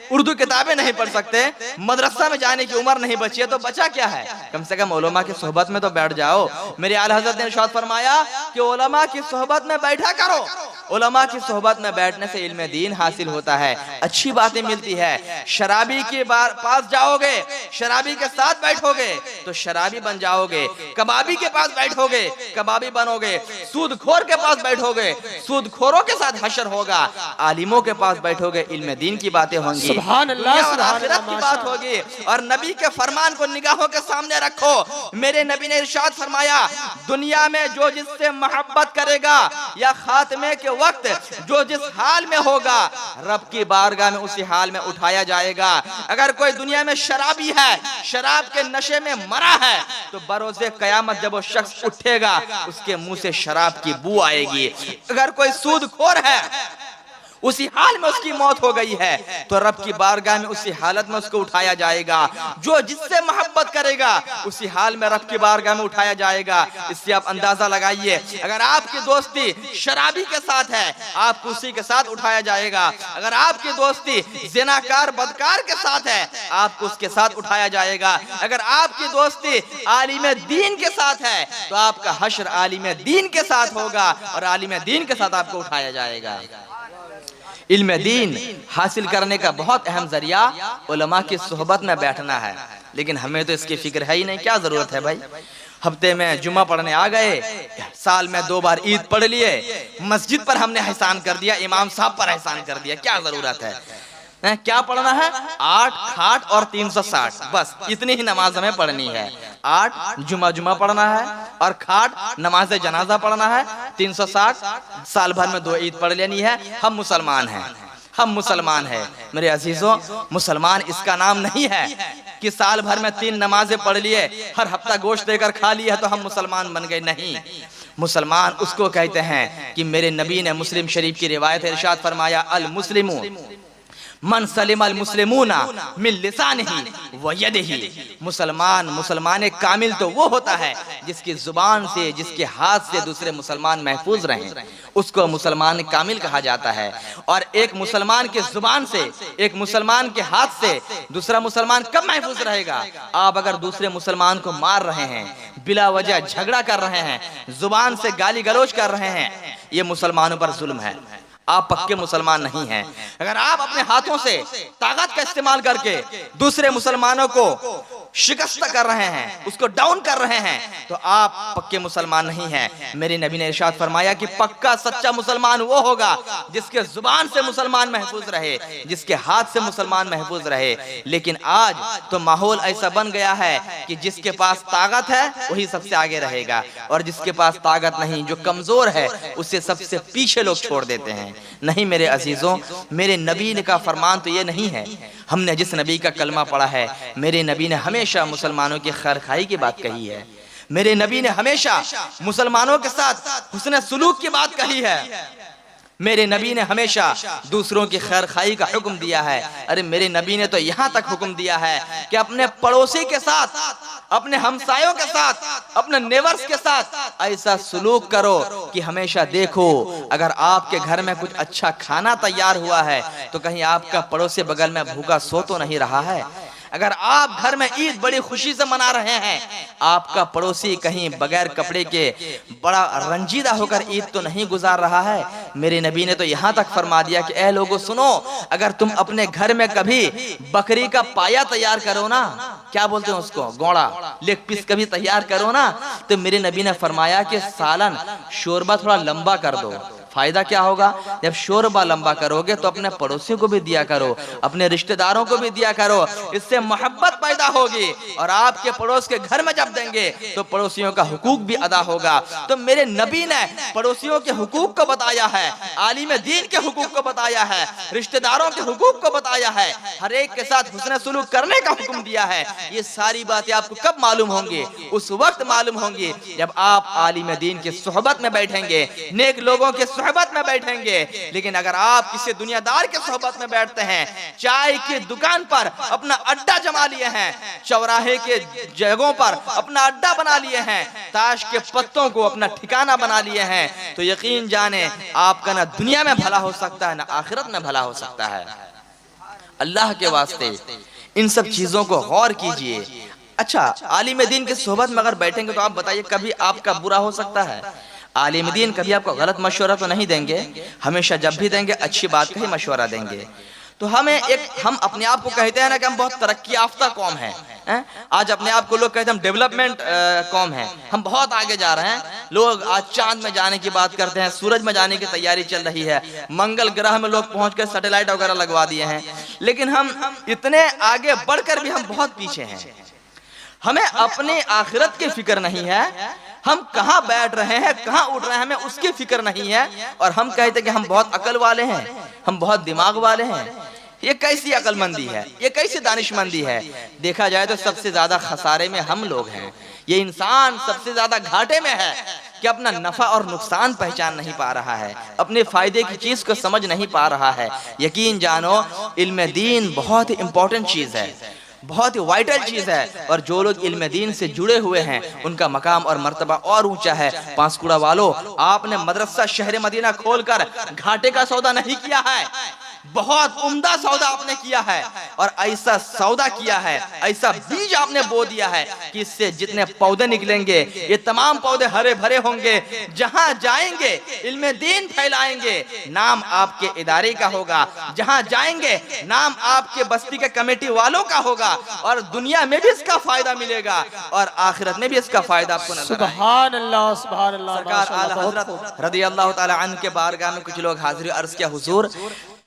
اردو کتابیں نہیں پڑھ سکتے، مدرسہ میں جانے کی عمر نہیں بچی ہے، تو بچا کیا ہے؟ کم سے کم علماء کی صحبت میں تو بیٹھ جاؤ. میرے اعلیٰ حضرت نے ارشاد فرمایا کہ علماء کی صحبت میں بیٹھا کرو. علماء کی صحبت میں بیٹھنے سے علم دین حاصل ہوتا ہے، اچھی باتیں ملتی ہے. شرابی کے پاس جاؤ گے، شرابی کے ساتھ بیٹھو گے تو شرابی بن جاؤ گے. کبابی کے پاس بیٹھو گے، کبابی بنو گے. سود خور کے پاس بیٹھو گے، سود خوروں کے ساتھ حشر ہوگا. عالموں کے پاس بیٹھو گے، علم دین کی باتیں ہوں گی، سبحان اللہ، دنیا اور سبحان آخرت کی بات ہوگی. اور نبی کے فرمان کو نگاہوں کے سامنے رکھو. میرے نبی نے ارشاد فرمایا دنیا میں جو جس سے محبت کرے گا یا خاتمے کے وقت جو جس حال میں ہوگا، رب کی بارگاہ میں اسی حال میں اٹھایا جائے گا. اگر کوئی دنیا میں شرابی ہے، شراب کے نشے میں مرا ہے، تو بروز قیامت جب وہ شخص اٹھے گا اس کے منہ سے شراب کی بو آئے گی. اگر کوئی سود خور ہے، اسی حال میں اس کی موت ہو گئی ہے، تو رب کی بارگاہ میں اسی حالت میں اس کو اٹھایا جائے گا. جو جس سے محبت کرے گا اسی حال میں رب کی بارگاہ میں اٹھایا جائے گا. اس سے آپ اندازہ لگائیے، اگر آپ کی دوستی شرابی کے ساتھ ہے، آپ کو اسی کے ساتھ اٹھایا جائے گا. اگر آپ کی دوستی زناکار بدکار کے ساتھ ہے، آپ کو اس کے ساتھ اٹھایا جائے گا. اگر آپ کی دوستی عالم دین کے ساتھ ہے تو آپ کا حشر عالم دین کے ساتھ ہوگا اور عالم دین کے ساتھ آپ کو اٹھایا جائے گا. علم دین حاصل کرنے کا بہت اہم ذریعہ علماء کی صحبت میں بیٹھنا ہے. لیکن ہمیں تو اس کی فکر ہے ہی نہیں. کیا ضرورت ہے بھائی؟ ہفتے میں جمعہ پڑھنے آ گئے، سال میں 2 بار عید پڑھ لیے، مسجد پر ہم نے احسان کر دیا، امام صاحب پر احسان کر دیا. کیا ضرورت ہے؟ کیا پڑھنا ہے؟ 8 کھاٹ اور 360، بس اتنی ہی نماز ہمیں پڑھنی ہے. 8 جمعہ پڑھنا ہے اور کھاٹ نماز جنازہ پڑھنا ہے. 360 سال بھر میں 2 عید پڑھ لینی ہے. ہم مسلمان ہیں، ہم مسلمان ہیں. میرے عزیزوں، مسلمان اس کا نام نہیں ہے کہ سال بھر میں 3 نمازیں پڑھ لیے، ہر ہفتہ گوشت دے کر کھا لیا تو ہم مسلمان بن گئے. نہیں، مسلمان اس کو کہتے ہیں کہ میرے نبی نے مسلم شریف کی روایت ارشاد فرمایا المسلم من سلم المسلمون من لسانہ و یدہ. مسلمان کامل تو وہ ہوتا ہے جس کی زبان سے، جس کے ہاتھ سے دوسرے مسلمان محفوظ رہیں، اس کو مسلمان کامل کہا جاتا ہے. اور ایک مسلمان کے زبان سے، ایک مسلمان کے ہاتھ سے دوسرا مسلمان کب محفوظ رہے گا؟ آپ اگر دوسرے مسلمان کو مار رہے ہیں، بلا وجہ جھگڑا کر رہے ہیں، زبان سے گالی گلوچ کر رہے ہیں، یہ مسلمانوں پر ظلم ہے. آپ پکے مسلمان نہیں ہیں. اگر آپ اپنے ہاتھوں سے طاقت کا استعمال کر کے دوسرے مسلمانوں کو شکست کر رہے ہیں، اس کو ڈاؤن کر رہے ہیں، تو آپ پکے مسلمان نہیں ہیں. میرے نبی نے ارشاد فرمایا کہ پکا سچا مسلمان وہ ہوگا جس کے زبان سے مسلمان محفوظ رہے، جس کے ہاتھ سے مسلمان محفوظ رہے. لیکن آج تو ماحول ایسا بن گیا ہے کہ جس کے پاس طاقت ہے وہی سب سے آگے رہے گا، اور جس کے پاس طاقت نہیں، جو کمزور ہے، اسے سب سے پیچھے لوگ چھوڑ دیتے ہیں. نہیں میرے عزیزوں، میرے نبی کا فرمان تو یہ نہیں ہے. ہم نے جس نبی کا کلمہ پڑھا ہے، میرے نبی نے ہمیشہ مسلمانوں کی خیر خواہی کی بات کہی ہے. میرے نبی نے ہمیشہ مسلمانوں کے ساتھ حسن سلوک کی بات کہی ہے. میرے نبی نے ہمیشہ دوسروں کی خیر خواہی کا حکم دیا ہے. ارے میرے نبی نے تو یہاں تک حکم دیا ہے کہ اپنے پڑوسی کے ساتھ، اپنے ہمسایوں کے ساتھ، اپنے نیورز کے ساتھ ایسا سلوک کرو کہ ہمیشہ دیکھو اگر آپ کے گھر میں کچھ اچھا کھانا تیار ہوا ہے تو کہیں آپ کا پڑوسی بغل میں بھوکا سو تو نہیں رہا ہے. اگر آپ گھر میں عید بڑی خوشی سے منا رہے ہیں، آپ کا پڑوسی کہیں بغیر کپڑے کے بڑا رنجیدہ ہو کر عید تو نہیں گزار رہا ہے. میرے نبی نے تو یہاں تک فرما دیا کہ اے لوگو سنو، اگر تم اپنے گھر میں کبھی بکری کا پایا تیار کرو نا، کیا بولتے ہیں اس کو، گوڑا، لیگ پیس کبھی تیار کرو نا، تو میرے نبی نے فرمایا کہ سالن شوربہ تھوڑا لمبا کر دو. فائدہ کیا ہوگا؟ جب شوربہ لمبا کرو گے تو اپنے پڑوسی کو بھی دیا کرو، اپنے رشتہ داروں کو بھی دیا کرو. اس سے محبت پیدا ہوگی اور آپ کے پڑوس کے گھر میں جب دیں گے تو پڑوسیوں کا حقوق بھی ادا ہوگا. تو میرے نبی نے پڑوسیوں کے حقوق کو بتایا ہے، عالم دین کے حقوق کو بتایا ہے، رشتہ داروں کے حقوق کو بتایا ہے، ہر ایک کے ساتھ حسن سلوک کرنے کا حکم دیا ہے. یہ ساری باتیں آپ کو کب معلوم ہوں گی؟ اس وقت معلوم ہوں گی جب آپ عالم دین کی صحبت میں بیٹھیں گے، نیک لوگوں کے صحبت میں بیٹھیں گے. لیکن اگر آپ کسی دنیا دار کے صحبت میں بیٹھتے ہیں، چائے کی دکان پر اپنا اڈا جما لیے ہیں، چوراہے کے جگہوں پر اپنا اڈا بنا لیے ہیں، تاش کے پتوں کو اپنا ٹھکانہ بنا لیے ہیں، تو یقین جانیں آپ کا نہ دنیا میں بھلا ہو سکتا ہے نہ آخرت میں بھلا ہو سکتا ہے. اللہ کے واسطے ان سب چیزوں کو غور کیجئے. اچھا، عالم دین کی صحبت میں اگر بیٹھیں گے تو آپ بتائیے کبھی آپ کا برا ہو سکتا ہے؟ عالم دین کبھی آپ کو غلط مشورہ تو نہیں دیں گے، ہمیشہ جب بھی دیں گے اچھی بات کا ہی مشورہ دیں گے. تو ہم اپنے آپ کو کہتے ہیں نا کہ ہم بہت ترقی یافتہ قوم ہیں. آج اپنے آپ کو لوگ کہتے ہیں ہم ڈیولپمنٹ قوم ہیں، ہم بہت آگے جا رہے ہیں. لوگ آج چاند میں جانے کی بات کرتے ہیں، سورج میں جانے کی تیاری چل رہی ہے، منگل گرہ میں لوگ پہنچ کر سیٹلائٹ وغیرہ لگوا دیے ہیں. لیکن ہم اتنے آگے بڑھ کر بھی ہم بہت پیچھے ہیں. ہمیں اپنی آخرت کی فکر نہیں ہے، ہم کہاں بیٹھ رہے ہیں، کہاں اٹھ رہے ہیں، ہمیں اس کی فکر نہیں ہے. اور ہم کہتے ہیں کہ ہم بہت عقل والے ہیں، ہم بہت دماغ والے ہیں. یہ کیسی عقل مندی ہے، یہ کیسی دانش مندی ہے؟ دیکھا جائے تو سب سے زیادہ خسارے میں ہم لوگ ہیں. یہ انسان سب سے زیادہ گھاٹے میں ہے کہ اپنا نفع اور نقصان پہچان نہیں پا رہا ہے، اپنے فائدے کی چیز کو سمجھ نہیں پا رہا ہے. یقین جانو علم دین بہت ہی امپورٹنٹ چیز ہے، بہت ہی وائٹل چیز ہے. اور جو لوگ علم دین سے جڑے ہوئے ہیں ان کا مقام اور مرتبہ اور اونچا ہے. پانسکوڑا والو، آپ نے مدرسہ شہر مدینہ کھول کر گھاٹے کا سودا نہیں کیا ہے، بہت عمدہ سودا آپ نے کیا ہے. اور ایسا سودا کیا ہے، ایسا بیج آپ نے بو دیا ہے کہ اس سے جتنے پودے نکلیں گے یہ تمام پودے ہرے بھرے ہوں گے. جہاں جائیں گے علم دین پھیلائیں گے، نام آپ کے ادارے کا ہوگا. جہاں جائیں گے نام آپ کے بستی کے کمیٹی والوں کا ہوگا. اور دنیا میں بھی اس کا فائدہ ملے گا اور آخرت میں بھی اس کا فائدہ آپ کو نظر آئے. سبحان اللہ، سبحان اللہ. سرکار اعلی حضرت رضی اللہ تعالی عنہ کے بارگاہ میں کچھ لوگ حاضری عرض کیا، حضور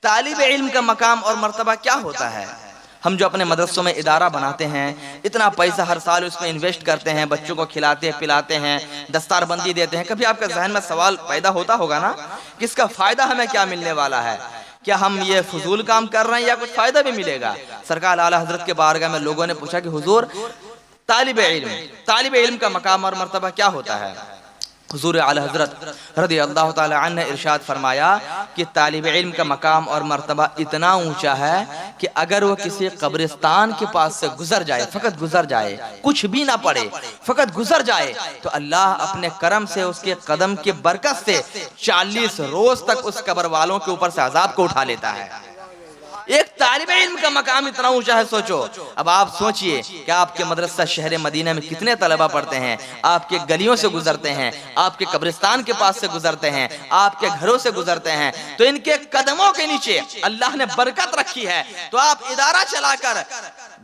طالب علم کا مقام اور مرتبہ کیا ہوتا ہے؟ ہم جو اپنے مدرسوں میں ادارہ بناتے ہیں، اتنا پیسہ ہر سال اس میں انویسٹ کرتے ہیں، بچوں کو کھلاتے پلاتے ہیں، دستار بندی دیتے ہیں. کبھی آپ کے ذہن میں سوال پیدا ہوتا ہوگا نا کہ اس کا فائدہ ہمیں کیا ملنے والا ہے؟ کیا ہم یہ فضول کام کر رہے ہیں یا کچھ فائدہ بھی ملے گا؟ سرکار اعلی حضرت کے بارگاہ میں لوگوں نے پوچھا کہ حضور طالب علم کا مقام اور مرتبہ کیا ہوتا ہے؟ حضور اعلی حضرت رضی اللہ تعالی عنہ نے ارشاد فرمایا کہ طالب علم کا مقام اور مرتبہ اتنا اونچا ہے کہ اگر وہ کسی قبرستان کے پاس سے گزر جائے، فقط گزر جائے، کچھ بھی نہ پڑے، فقط گزر جائے، تو اللہ اپنے کرم سے اس کے قدم کی برکت سے 40 روز تک اس قبر والوں کے اوپر سے عذاب کو اٹھا لیتا ہے. ایک طالب علم کا مقام اتنا اونچا ہے، سوچو. اب آپ سوچئے کہ آپ کے مدرسہ شہر مدینہ میں کتنے طلبہ پڑھتے ہیں، آپ کے گلیوں سے گزرتے ہیں، آپ کے قبرستان کے پاس سے گزرتے ہیں، آپ کے گھروں سے گزرتے ہیں، تو ان کے قدموں کے نیچے اللہ نے برکت رکھی ہے. تو آپ ادارہ چلا کر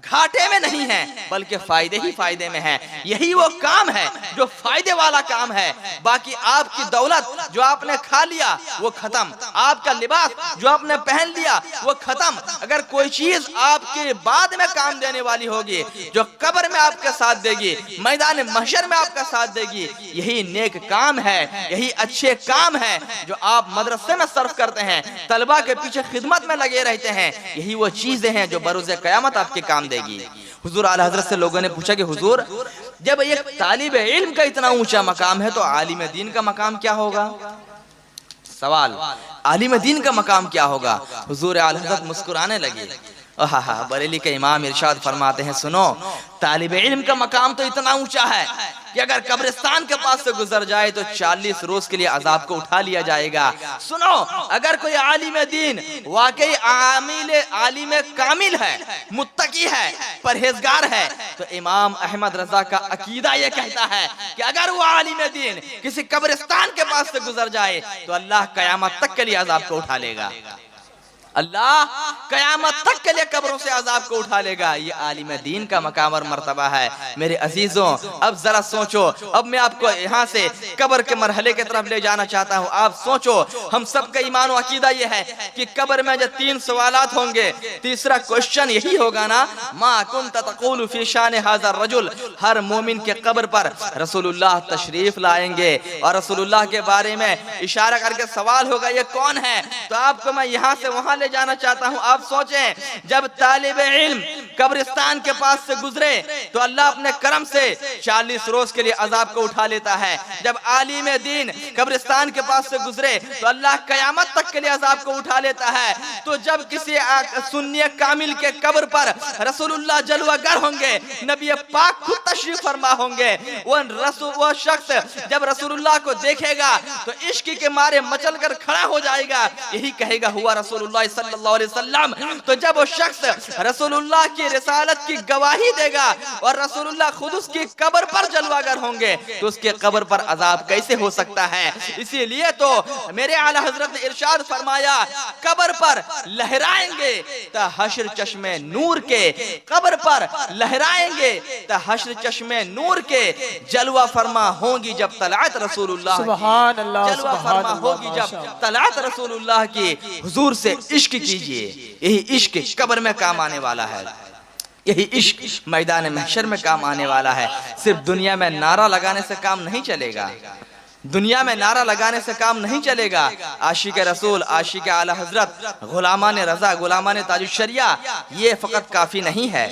گھاٹے میں نہیں ہیں بلکہ فائدے ہی فائدے میں ہیں. یہی وہ کام ہے جو فائدے والا کام ہے. باقی آپ کی دولت جو آپ نے کھا لیا وہ ختم، آپ کا لباس جو آپ نے پہن لیا وہ ختم. اگر کوئی چیز آپ کے بعد میں کام دینے والی ہوگی، جو قبر میں آپ کا ساتھ دے گی، میدان محشر میں آپ کا ساتھ دے گی، یہی نیک کام ہے، یہی اچھے کام ہے جو آپ مدرسے میں صرف کرتے ہیں، طلبہ کے پیچھے خدمت میں لگے رہتے ہیں. یہی وہ چیزیں ہیں جو بروز قیامت آپ کے کام دے گی. حضور اعلی حضرت سے لوگوں نے پوچھا کہ حضور جب ایک طالب علم کا اتنا اونچا مقام ہے تو عالم دین کا مقام کیا ہوگا؟ سوال عالم دین کا مقام کیا ہوگا؟ حضور اعلی حضرت مسکرانے لگے۔ بریلی کے امام ارشاد فرماتے ہیں سنو، طالب علم کا مقام تو اتنا اونچا ہے کہ اگر قبرستان کے پاس سے گزر جائے تو 40 روز کے لیے عذاب کو اٹھا لیا جائے گا۔ سنو، اگر کوئی عالم دین واقعی عالم کامل ہے، متقی ہے، پرہیزگار ہے، تو امام احمد رضا کا عقیدہ یہ کہتا ہے کہ اگر وہ عالم دین کسی قبرستان کے پاس سے گزر جائے تو اللہ قیامت تک کے لیے عذاب کو اٹھا لے گا۔ اللہ قیامت تک کے لیے قبروں سے عذاب کو اٹھا لے گا۔ یہ عالم دین کا مقام اور مرتبہ ہے۔ میرے عزیزوں، اب ذرا سوچو، اب میں آپ کو یہاں سے قبر کے مرحلے کی طرف لے جانا چاہتا ہوں۔ آپ سوچو، ہم سب کا ایمان و عقیدہ یہ ہے کہ قبر میں جو 3 سوالات ہوں گے، تیسرا کوشچن یہی ہوگا نا، ما کنت تقول فی شان ھذا الرجل۔ ہر مومن کے قبر پر رسول اللہ تشریف لائیں گے اور رسول اللہ کے بارے میں اشارہ کر کے سوال ہوگا یہ کون ہے؟ تو آپ کو میں یہاں سے وہاں لے جانا چاہتا ہوں۔ آپ سوچیں، جب طالب علم قبرستان کے پاس سے گزرے تو اللہ اپنے کرم سے 40 روز کے لیے عذاب کو اٹھا لیتا ہے۔ جب عالم دین قبرستان کے پاس سے گزرے تو اللہ قیامت تک کے لیے عذاب کو اٹھا لیتا ہے۔ تو جب کسی سنی کامل کے قبر پر رسول اللہ جلوہ گر ہوں گے، نبی پاک خود تشریف فرما ہوں گے، وہ شخص جب رسول اللہ کو دیکھے گا تو عشق کے مارے مچل کر کھڑا ہو جائے گا، یہی کہے گا ہوا رسول اللہ صلی اللہ علیہ وسلم۔ تو جب وہ شخص رسول اللہ کی رسالت کی گواہی دے گا اور رسول اللہ خود اس کی قبر پر جلوہ گر ہوں گے تو اس کے قبر پر عذاب کیسے ہو سکتا ہے؟ اسی لیے تو میرے اعلی حضرت نے ارشاد فرمایا، قبر پر لہرائیں گے تا حشر چشمے نور کے، قبر پر لہرائیں گے تا حشر چشمے نور کے، جلوہ فرما ہوگی جب طلعت رسول اللہ کی، سبحان اللہ، جلوہ سبحان فرما اللہ، ہوگی جب طلعت رسول اللہ کی۔ حضور سے عشق کیجئے، یہی عشق قبر میں کام آنے والا ہے، یہی عشق میدان محشر میں کام آنے والا ہے۔ صرف دنیا میں نعرہ لگانے سے کام نہیں چلے گا، دنیا میں نعرہ لگانے سے کام نہیں چلے گا۔ عاشق رسول، عاشق اعلی حضرت، غلامان رضا، غلامان تاج الشریعہ، یہ فقط کافی نہیں ہے۔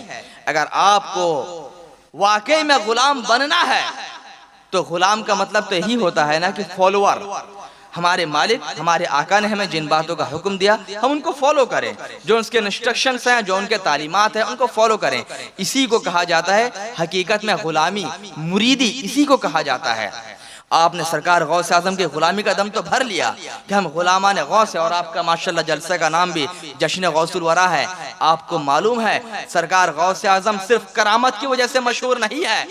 اگر آپ کو واقعی میں غلام بننا ہے تو غلام کا مطلب تو یہی ہوتا ہے نا کہ فالوور۔ ہمارے مالک، ہمارے آقا نے ہمیں جن باتوں کا حکم دیا ہم ان کو فالو کریں، جو اس کے انسٹرکشنز ہیں، جو ان کے تعلیمات ہیں، ان کو فالو کریں۔ اسی کو کہا جاتا ہے حقیقت میں غلامی، مریدی، اسی کو کہا جاتا ہے۔ آپ نے سرکار غوث اعظم کی غلامی کا دم تو بھر لیا کہ ہم غلامان غوث ہیں، اور آپ کا ماشاءاللہ جلسہ کا نام بھی جشن غوث الورا ہے۔ آپ کو معلوم ہے سرکار غوث اعظم صرف کرامت کی وجہ سے مشہور نہیں ہے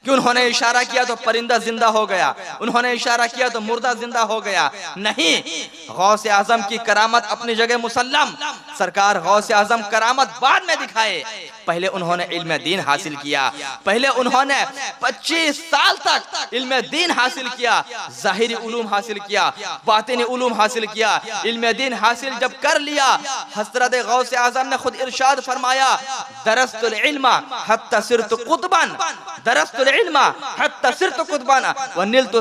کہ انہوں نے اشارہ کیا تو پرندہ زندہ ہو گیا، انہوں نے اشارہ کیا تو مردہ زندہ ہو گیا، نہیں۔ غوث اعظم کی کرامت اپنی جگہ مسلم۔ سرکار غوث اعظم کرامت بعد میں دکھائے، پہلے انہوں نے علم دین حاصل کیا، پہلے انہوں نے 25 سال تک علم دین حاصل کیا، ظاہری علوم حاصل کیا، باطنی علوم حاصل کیا۔ علم دین حاصل جب کر لیا، حضرت غوث اعظم نے خود ارشاد فرمایا، درست العلم حتی صرت قطبا، درست العلم حتی صرت قطبا ونلت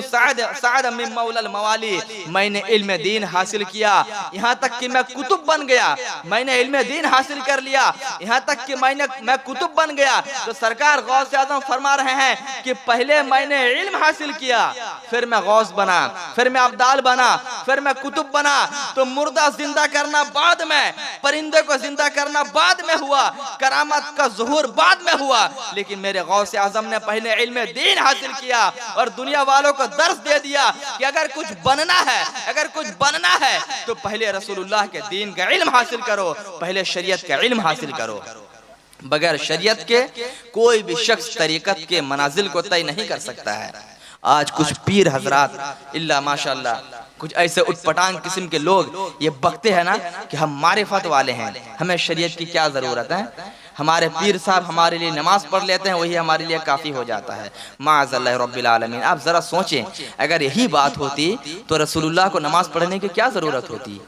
سعد من مولا الموالی۔ میں نے علم دین حاصل کیا یہاں تک کہ میں کتب بن گیا، میں نے علم دین حاصل کر لیا یہاں تک کہ میں کتب بن گیا۔ تو سرکار غوث اعظم فرما رہے ہیں کہ پہلے میں نے علم حاصل کیا، پھر میں غوث بنا، پھر میں ابدال بنا، پھر میں کتب بنا۔ تو مردہ زندہ کرنا بعد میں، پرندے کو زندہ کرنا بعد میں ہوا، کرامت کا ظہور بعد میں ہوا، لیکن میرے غوث اعظم نے پہلے علم دین حاصل کیا اور دنیا والوں کو درس دے دیا کہ اگر کچھ بننا ہے، اگر کچھ بننا ہے تو پہلے رسول اللہ کے دین کا علم حاصل کرو، پہلے شریعت کا علم حاصل کرو۔ بغیر شریعت کے کوئی بھی شخص طریقت کے منازل کو طے نہیں کر سکتا ہے۔ آج کچھ پیر حضرات اللہ ماشاءاللہ، کچھ ایسے اٹھ پٹانگ قسم کے لوگ یہ بکتے ہیں نا کہ ہم معرفت والے ہیں، ہمیں شریعت کی کیا ضرورت ہے، ہمارے پیر صاحب ہمارے لیے نماز پڑھ لیتے ہیں، وہی ہمارے لیے کافی ہو جاتا ہے۔ معاذ اللہ رب العالمین۔ آپ ذرا سوچیں، اگر یہی بات ہوتی تو رسول اللہ کو نماز پڑھنے کی کیا ضرورت ہوتی؟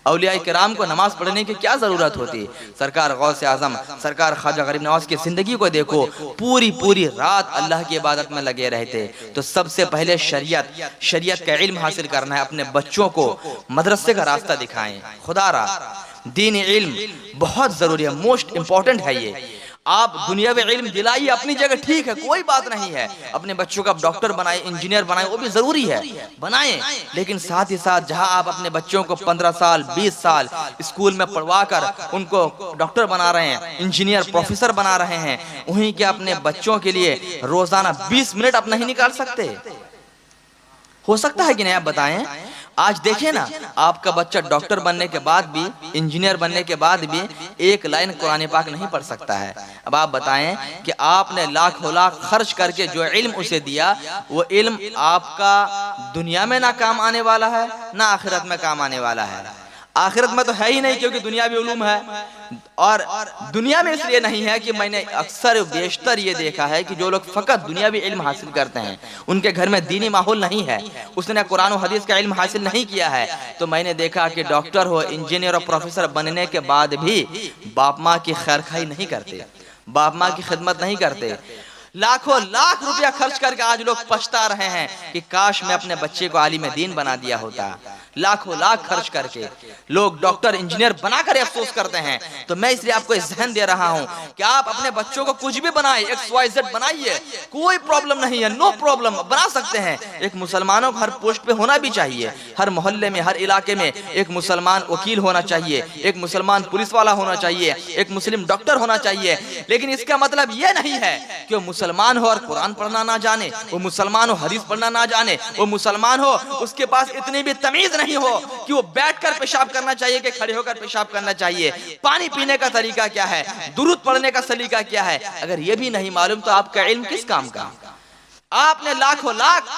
اولیاء کرام کو نماز پڑھنے کی کیا ضرورت ہوتی؟ سرکار غوث اعظم، سرکار خواجہ غریب نواز کی زندگی کو دیکھو، پوری رات اللہ کی عبادت میں لگے رہتے۔ تو سب سے پہلے شریعت کا علم حاصل کرنا ہے، اپنے بچوں کو مدرسے کا راستہ دکھائیں۔ خدا را دین علم بہت ضروری ہے، موسٹ امپورٹنٹ ہے یہ۔ آپ دنیاوی علم دلائیے اپنی جگہ ٹھیک ہے، کوئی بات نہیں ہے، اپنے بچوں کو آپ ڈاکٹر بنائیں، انجینئر بنائیں، وہ بھی ضروری ہے، بنائیں، لیکن ساتھ ہی ساتھ جہاں آپ اپنے بچوں کو 15 سال 20 سال اسکول میں پڑھوا کر ان کو ڈاکٹر بنا رہے ہیں، انجینئر پروفیسر بنا رہے ہیں، وہیں کہ اپنے بچوں کے لیے روزانہ 20 منٹ آپ نہیں نکال سکتے؟ ہو سکتا ہے کہ نہیں؟ آپ بتائیں۔ آج دیکھیں نا، آپ کا بچہ ڈاکٹر بننے کے بعد بھی، انجینئر بننے کے بعد بھی ایک لائن قرآن پاک نہیں پڑھ سکتا ہے۔ اب آپ بتائیں کہ آپ نے لاکھوں لاکھ خرچ کر کے جو علم اسے دیا، وہ علم آپ کا دنیا میں نہ کام آنے والا ہے نہ آخرت میں کام آنے والا ہے۔ آخرت میں تو ہے ہی نہیں، کیونکہ دنیاوی علوم ہے، اور دنیا میں اس لیے نہیں ہے کہ میں نے اکثر بیشتر یہ دیکھا ہے کہ جو لوگ فقط دنیاوی علم حاصل کرتے ہیں، ان کے گھر میں دینی ماحول نہیں ہے، اس نے قرآن و حدیث کا علم حاصل نہیں کیا ہے، تو میں نے دیکھا کہ ڈاکٹر ہو، انجینئر اور پروفیسر بننے کے بعد بھی باپ ماں کی خیرخواہی نہیں کرتے، باپ ماں کی خدمت نہیں کرتے۔ لاکھوں لاکھ روپیہ خرچ کر کے آج لوگ پچھتا رہے ہیں کہ کاش میں اپنے بچے کو عالم دین بنا دیا ہوتا۔ لاکھوں لاکھ خرچ کر کے لوگ ڈاکٹر انجینئر بنا کر افسوس کرتے ہیں۔ تو میں اس لیے آپ کو ذہن دے رہا ہوں کہ آپ اپنے بچوں کو کچھ بھی بنائیں، XYZ بنائیے، کوئی پرابلم نہیں ہے، نو پرابلم، بنا سکتے ہیں۔ ایک مسلمانوں کو ہر پوسٹ پہ ہونا بھی چاہیے، ہر محلے میں، ہر علاقے میں ایک مسلمان وکیل ہونا چاہیے، ایک مسلمان پولیس والا ہونا چاہیے، ایک مسلم ڈاکٹر ہونا چاہیے، لیکن اس کا مطلب یہ نہیں ہے کہ وہ مسلمان ہو اور قرآن پڑھنا نہ جانے، وہ مسلمان ہو حدیث پڑھنا نہ جانے، وہ مسلمان ہو اس کے پاس اتنی بھی تمیز نہیں ہو کہ وہ بیٹھ کر پیشاب کرنا چاہیے کہ کھڑے ہو کر پیشاب کرنا چاہیے، پانی پینے کا طریقہ کیا ہے، درود پڑھنے کا سلیقہ کیا ہے۔ اگر یہ بھی نہیں معلوم تو آپ کا علم کس کام کا؟ آپ نے لاکھوں لاکھ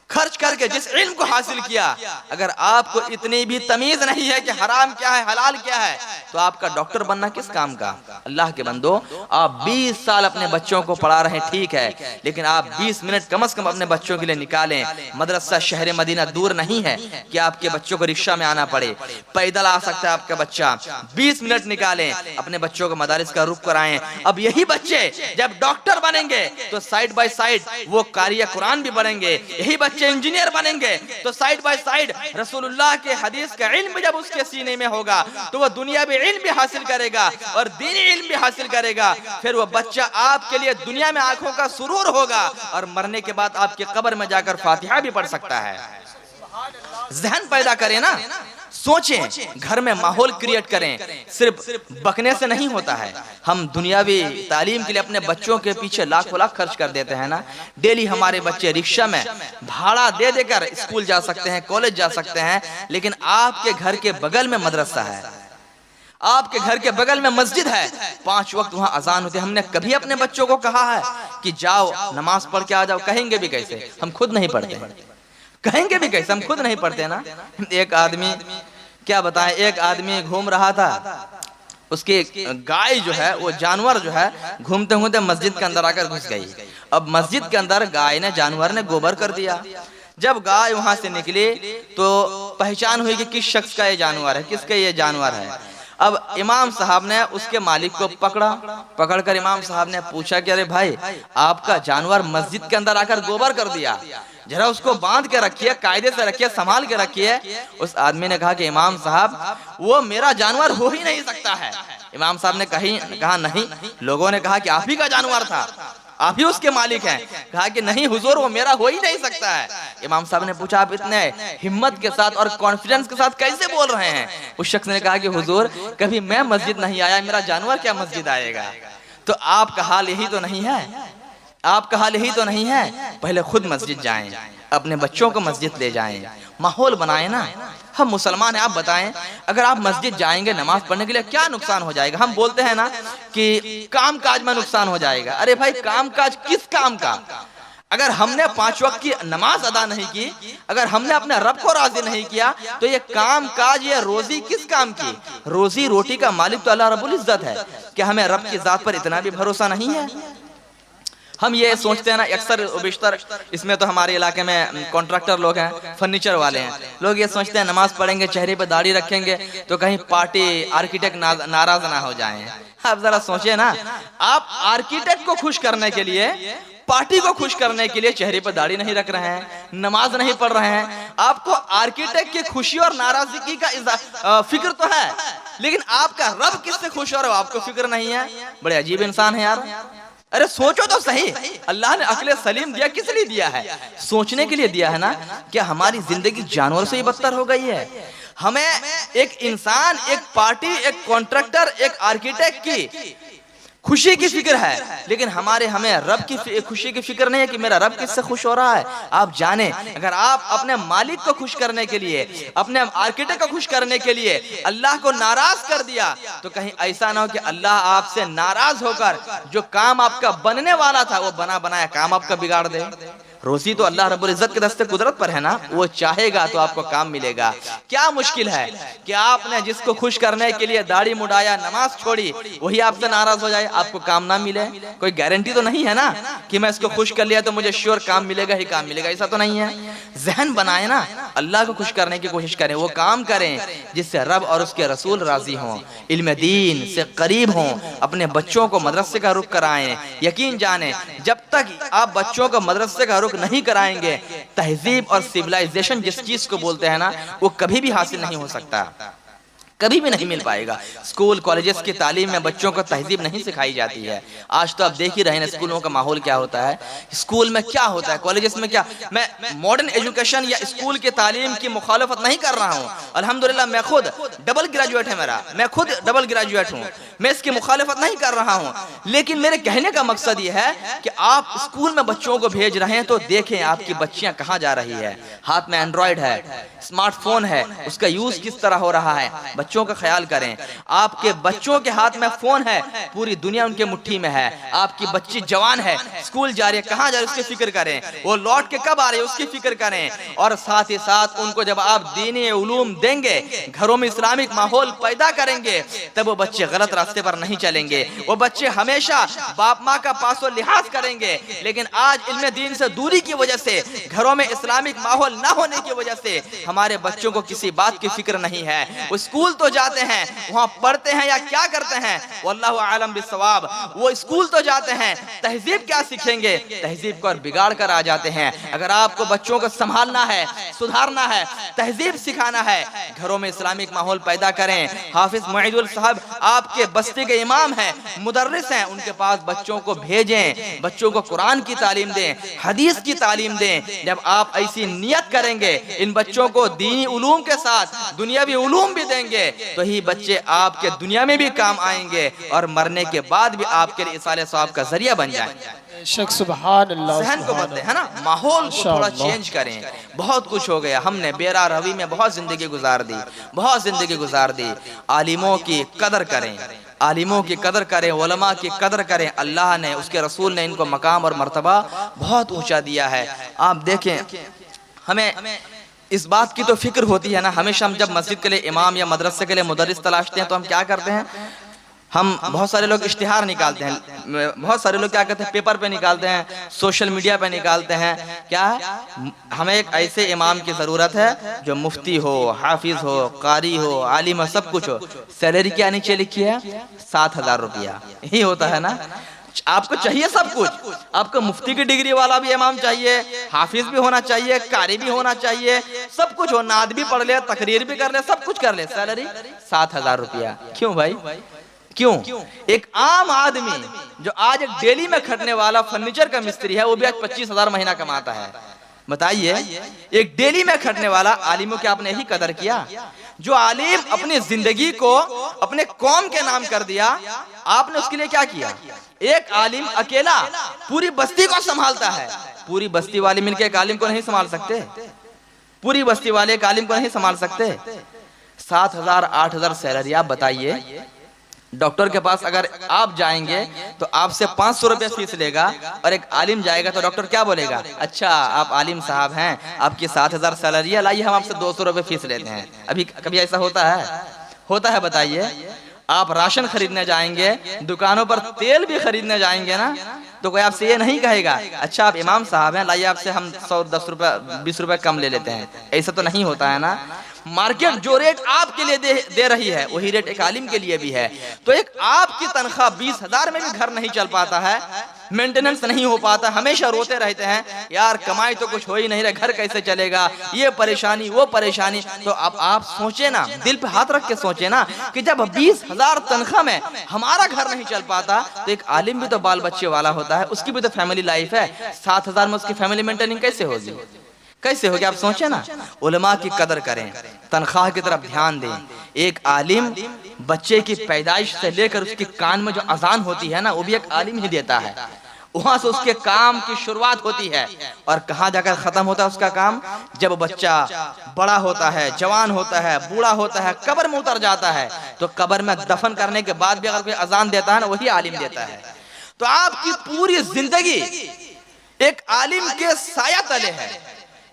خرچ کر کے جس علم کو حاصل کیا، اگر آپ کو اتنی بھی تمیز نہیں ہے کہ حرام کیا ہے حلال کیا ہے، تو آپ کا ڈاکٹر بننا کس کام کا؟ اللہ کے بندو، آپ 20 سال اپنے بچوں کو پڑھا رہے ہیں، ٹھیک ہے، لیکن آپ 20 منٹ کم از کم اپنے بچوں کے لیے نکالیں۔ مدرسہ شہر مدینہ دور نہیں ہے کہ آپ کے بچوں کو رکشہ میں آنا پڑے، پیدل آ سکتا ہے آپ کا بچہ۔ 20 منٹ نکالیں، اپنے بچوں کو مدارس کا رخ کرائیں۔ اب یہی بچے جب ڈاکٹر بنیں گے تو سائیڈ بائی سائیڈ وہ قاری قرآن بھی بنیں گے، یہی بچے انجینئر بنیں گے تو سائیڈ بائی سائیڈ رسول اللہ کے حدیث کا علم جب اس کے سینے میں ہوگا تو وہ دنیاوی علم بھی حاصل کرے گا اور دینی علم بھی حاصل کرے گا۔ پھر وہ بچہ آپ کے لیے دنیا میں آنکھوں کا سرور ہوگا اور مرنے کے بعد آپ کی قبر میں جا کر فاتحہ بھی پڑھ سکتا ہے۔ ذہن پیدا کریں نا، سوچیں، گھر میں ماحول کریٹ کریں، صرف بکنے سے نہیں ہوتا ہے۔ ہم دنیاوی تعلیم کے لیے اپنے بچوں کے پیچھے لاکھوں لاکھ خرچ کر دیتے ہیں نا، ڈیلی ہمارے بچے رکشہ میں بھاڑا دے دے کر اسکول جا سکتے ہیں، کالج جا سکتے ہیں، لیکن آپ کے گھر کے بغل میں مدرسہ ہے، آپ کے گھر کے بغل میں مسجد ہے، 5 وقت وہاں اذان ہوتے ہیں۔ ہم نے کبھی اپنے بچوں کو کہا ہے کہ جاؤ نماز پڑھ کے آ جاؤ؟ کہیں گے بھی کیسے؟ ہم خود نہیں پڑھتے، کہیں گے بھی کیسے؟ ہم خود نہیں پڑھتے نا۔ ایک آدمی، کیا بتائیں، ایک آدمی گھوم رہا تھا، اس کی گائے جو ہے، وہ جانور جو ہے، گھومتے گھومتے مسجد کے اندر آ کر گھس گئی۔ اب مسجد کے اندر گائے نے، جانور نے گوبر کر دیا۔ جب گائے وہاں سے نکلی تو پہچان ہوئی کہ کس شخص کا یہ جانور ہے، کس کا یہ جانور ہے۔ اب امام صاحب نے اس کے مالک کو پکڑ کر امام صاحب نے پوچھا کہ ارے بھائی، آپ کا جانور مسجد کے اندر آ کر گوبر کر دیا، ذرا اس کو باندھ کے رکھیے، قاعدے سے رکھیے، سنبھال کے رکھیے۔ اس آدمی نے کہا کہ امام صاحب وہ میرا جانور ہو ہی نہیں سکتا ہے۔ امام صاحب نے کہا نہیں، لوگوں نے کہا کہ آپ ہی کا جانور تھا، آپ ہی اس کے مالک ہیں۔ کہا کہ نہیں حضور، وہ میرا ہو ہی نہیں سکتا ہے۔ امام صاحب نے پوچھا آپ اتنے ہمت کے ساتھ اور کانفیڈنس کے ساتھ کیسے بول رہے ہیں؟ اس شخص نے کہا کہ حضور کبھی میں مسجد نہیں آیا، میرا جانور کیا مسجد آئے گا؟ تو آپ کا حال یہی تو نہیں ہے، آپ کا حال یہی تو نہیں ہے؟ پہلے خود مسجد جائیں، اپنے بچوں کو مسجد لے جائیں، ماحول بنائیں نا۔ ہم مسلمان ہیں، آپ بتائیں اگر آپ مسجد جائیں گے نماز پڑھنے کے لیے کیا نقصان ہو جائے گا؟ ہم بولتے ہیں نا کہ کام کاج میں نقصان ہو جائے گا۔ ارے بھائی، کام کاج کس کام کا؟ اگر ہم نے 5 وقت کی نماز ادا نہیں کی، اگر ہم نے اپنے رب کو راضی نہیں کیا، تو یہ کام کاج، یہ روزی کس کام کی؟ روزی روٹی کا مالک تو اللہ رب العزت ہے۔ کیا ہمیں رب کی ذات پر اتنا بھی بھروسہ نہیں ہے؟ ہم یہ سوچتے ہیں نا، اکثر و بیشتر اس میں تو ہمارے علاقے میں کانٹریکٹر لوگ ہیں، فرنیچر والے ہیں، لوگ یہ سوچتے ہیں نماز پڑھیں گے، چہرے پہ داڑھی رکھیں گے تو کہیں پارٹی آرکیٹیکٹ ناراض نہ ہو جائیں۔ آپ ذرا سوچیں نا، آپ آرکیٹیکٹ کو خوش کرنے کے لیے، پارٹی کو خوش کرنے کے لیے چہرے پر داڑھی نہیں رکھ رہے ہیں، نماز نہیں پڑھ رہے ہیں۔ آپ کو آرکیٹیکٹ کی خوشی اور ناراضگی کا فکر تو ہے، لیکن آپ کا رب کس سے خوش ہو رہا ہے آپ کو فکر نہیں ہے. بڑے عجیب انسان ہے یار. ارے سوچو تو صحیح, اللہ نے عقل سلیم دیا کس لیے دیا ہے؟ سوچنے کے لیے دیا ہے نا. کیا ہماری زندگی جانور سے ہی بدتر ہو گئی ہے؟ ہمیں ایک انسان, ایک پارٹی, ایک کانٹریکٹر, ایک آرکیٹیکٹ کی خوشی کی فکر ہے, لیکن ہمیں رب کی خوشی کی فکر نہیں ہے کہ میرا رب کس سے خوش ہو رہا ہے. آپ جانیں, اگر آپ اپنے مالک کو خوش کرنے کے لیے, اپنے آرکیٹیکٹ کو خوش کرنے کے لیے اللہ کو ناراض کر دیا, تو کہیں ایسا نہ ہو کہ اللہ آپ سے ناراض ہو کر جو کام آپ کا بننے والا تھا وہ بنا بنایا کام آپ کا بگاڑ دے. روزی تو اللہ رب العزت کے دستے قدرت پر ہے نا, وہ چاہے گا تو آپ کو کام ملے گا. کیا مشکل ہے کہ آپ نے جس کو خوش کرنے کے لیے داڑھی مڈایا, نماز چھوڑی, وہی آپ سے ناراض ہو جائے, آپ کو کام نہ ملے؟ کوئی گارنٹی تو نہیں ہے نا کہ میں اس کو خوش کر لیا تو مجھے شیور کام ملے گا ہی کام ملے گا, ایسا تو نہیں ہے. ذہن بنائیں نا, اللہ کو خوش کرنے کی کوشش کریں, وہ کام کریں جس سے رب اور اس کے رسول راضی ہوں, علم دین سے قریب ہوں, اپنے بچوں کو مدرسے کا رخ کرائیں. یقین جانیں جب تک آپ بچوں کو مدرسے کا رخ نہیں کرائیں گے, تہذیب اور سیولائزیشن جس چیز کو بولتے ہیں نا, وہ کبھی بھی حاصل نہیں ہو سکتا, کبھی بھی نہیں مل پائے گا. اسکول کالجز کی تعلیم میں بچوں کو تہذیب نہیں سکھائی جاتی ہے. آج تو آپ دیکھ ہی رہے ہیں اسکولوں کا ماحول کیا ہوتا ہے, اسکول میں کیا ہوتا ہے, کالجز میں کیا. میں ماڈرن ایجوکیشن یا اسکول کی تعلیم کی مخالفت نہیں کر رہا ہوں, الحمدللہ میں خود ڈبل گریجویٹ ہے, میں خود ڈبل گریجویٹ ہوں, میں اس کی مخالفت نہیں کر رہا ہوں. لیکن میرے کہنے کا مقصد یہ ہے کہ آپ اسکول میں بچوں کو بھیج رہے ہیں تو دیکھیں آپ کی بچیاں کہاں جا رہی ہے. ہاتھ میں اینڈرائیڈ ہے, اسمارٹ فون ہے, اس کا یوز کس طرح ہو رہا ہے, بچوں کا خیال کریں. آپ کے بچوں کے ہاتھ میں فون ہے, پوری دنیا ان کے مٹھی میں ہے. آپ کی بچی جوان ہے, اسکول جا رہی ہے, کہاں جا رہی ہے اس کی فکر کریں, وہ لوٹ کے کب آ رہی ہے اس کی فکر کریں. اور ساتھ ہی ساتھ ان کو جب آپ دینی علوم دیں گے, گھروں میں اسلامک ماحول پیدا کریں گے, تب وہ بچے غلط راستے پر نہیں چلیں گے. وہ بچے ہمیشہ باپ ماں کا پاس و لحاظ کریں گے. لیکن آج علم دین سے دوری کی وجہ سے, گھروں میں اسلامک ماحول نہ ہونے کی وجہ سے ہمارے بچوں کو کسی بات کی فکر نہیں ہے. وہ اسکول تو جاتے ہیں, وہاں پڑھتے ہیں یا کیا کرتے ہیں واللہ اعلم بالصواب. وہ اسکول تو جاتے ہیں, تہذیب کیا سیکھیں گے, تہذیب کو بگاڑ کر آ جاتے ہیں. اگر آپ کو بچوں کو سنبھالنا ہے, سدھارنا ہے, تہذیب سکھانا ہے, گھروں میں اسلامک ماحول پیدا کریں. حافظ معید صاحب آپ کے بستی کے امام ہیں, مدرس ہیں, ان کے پاس بچوں کو بھیجیں, بچوں کو قرآن کی تعلیم دیں, حدیث کی تعلیم دیں. جب آپ ایسی نیت کریں گے, ان بچوں کو دینی علوم کے ساتھ دنیاوی علوم بھی دیں گے, تو ہی بچے آپ کے دنیا میں بھی کام آئیں گے اور مرنے کے بعد بھی آپ کے لیے اصالہ ثواب کا ذریعہ بن جائیں. شک سبحان اللہ. ذہن کو بدلے, ہے نا, ماحول کو تھوڑا چینج کریں. بہت کچھ ہو گیا, ہم نے بیرا روی میں بہت زندگی گزار دی, بہت زندگی گزار دی. عالموں کی قدر کریں, عالموں کی قدر کریں, علماء کی قدر کریں. اللہ نے, اس کے رسول نے ان کو مقام اور مرتبہ بہت اونچا دیا ہے. آپ دیکھیں, ہمیں اس بات کی تو فکر ہوتی ہے نا, ہمیشہ ہم جب مسجد کے لیے امام یا مدرسے کے لیے مدرس تلاشتے ہیں تو ہم کیا کرتے ہیں, ہم بہت سارے لوگ اشتہار نکالتے ہیں, بہت سارے لوگ کیا کرتے ہیں, پیپر پہ نکالتے ہیں, سوشل میڈیا پہ نکالتے ہیں. کیا ہے, ہمیں ایک ایسے امام کی ضرورت ہے جو مفتی ہو, حافظ ہو, قاری ہو, عالم ہو, سب کچھ ہو. سیلری کیا نیچے لکھی ہے, 7,000 روپیہ. یہی ہوتا ہے نا, آپ کو چاہیے سب کچھ. آپ کو مفتی کی ڈگری والا بھی امام چاہیے, حافظ بھی ہونا چاہیے, قاری بھی ہونا چاہیے, سب کچھ ہو, نعت بھی پڑھ لے, تقریر بھی کر لے, سب کچھ کر لے, سیلری 7,000 روپیہ. کیوں بھائی, کیوں؟ ایک عام آدمی جو آج ایک ڈیلی میں کھٹنے والا فرنیچر کا مستری ہے, وہ بھی آج 25,000 مہینہ کماتا ہے. بتائیے, ایک ڈیلی میں کھٹنے والا عالموں کی آپ نے ہی قدر کیا. جو عالم اپنی زندگی کو اپنے قوم کے نام کر دیا, آپ نے اس کے لیے کیا کیا. ایک عالم اکیلا پوری بستی کو سنبھالتا ہے. پوری بستی والے مل کے ایک عالم کو نہیں سنبھال سکتے, پوری بستی والے ایک عالم کو نہیں سنبھال سکتے. 7,000 8,000 سیلری. آپ بتائیے, ڈاکٹر کے پاس اگر آپ جائیں گے تو آپ سے 500 روپے فیس لے گا, اور ایک عالم جائے گا تو ڈاکٹر کیا بولے گا, اچھا آپ عالم صاحب ہیں, آپ کی 7,000 سیلری ہے, لائیے ہم آپ سے 200 روپے فیس لیتے ہیں. ابھی کبھی ایسا ہوتا ہے, ہوتا ہے بتائیے. آپ راشن خریدنے جائیں گے, دکانوں پر تیل بھی خریدنے جائیں گے نا, تو کوئی آپ سے یہ نہیں کہے گا اچھا آپ امام صاحب ہیں, لائیے آپ سے ہم 110 روپے 20 روپے کم لے لیتے ہیں. ایسا تو نہیں ہوتا ہے نا. مارکیٹ جو ریٹ آپ کے لیے دے رہی ہے وہی ریٹ ایک عالم کے لیے بھی ہے. تو ایک آپ کی تنخواہ 20,000 میں بھی گھر نہیں چل پاتا ہے, مینٹیننس نہیں ہو پاتا, ہمیشہ روتے رہتے ہیں یار کمائی تو کچھ ہو ہی نہیں رہا, گھر کیسے چلے گا, یہ پریشانی وہ پریشانی. تو اب آپ سوچیں نا, دل پہ ہاتھ رکھ کے سوچیں نا کہ جب 20,000 تنخواہ میں ہمارا گھر نہیں چل پاتا تو ایک عالم بھی تو بال بچے والا ہوتا ہے, اس کی بھی تو فیملی لائف ہے. 7,000 میں اس کی فیملی مینٹیننگ کیسے ہوگی, کیسے ہوگی؟ آپ سوچیں نا. علماء کی قدر کریں, تنخواہ کی طرف دھیان دیں. ایک عالم بچے کی پیدائش سے لے کر اس کے کان میں جو اذان ہوتی ہے نا وہ بھی ایک عالم ہی دیتا ہے. وہاں سے اس کے کام کی شروعات ہوتی ہے اور کہاں جا کر ختم ہوتا ہے اس کا کام؟ جب بچہ بڑا ہوتا ہے, جوان ہوتا ہے, بوڑھا ہوتا ہے, قبر میں اتر جاتا ہے, تو قبر میں دفن کرنے کے بعد بھی اگر کوئی اذان دیتا ہے نا وہی عالم دیتا ہے. تو آپ کی پوری زندگی ایک عالم کے سایہ تلے ہے,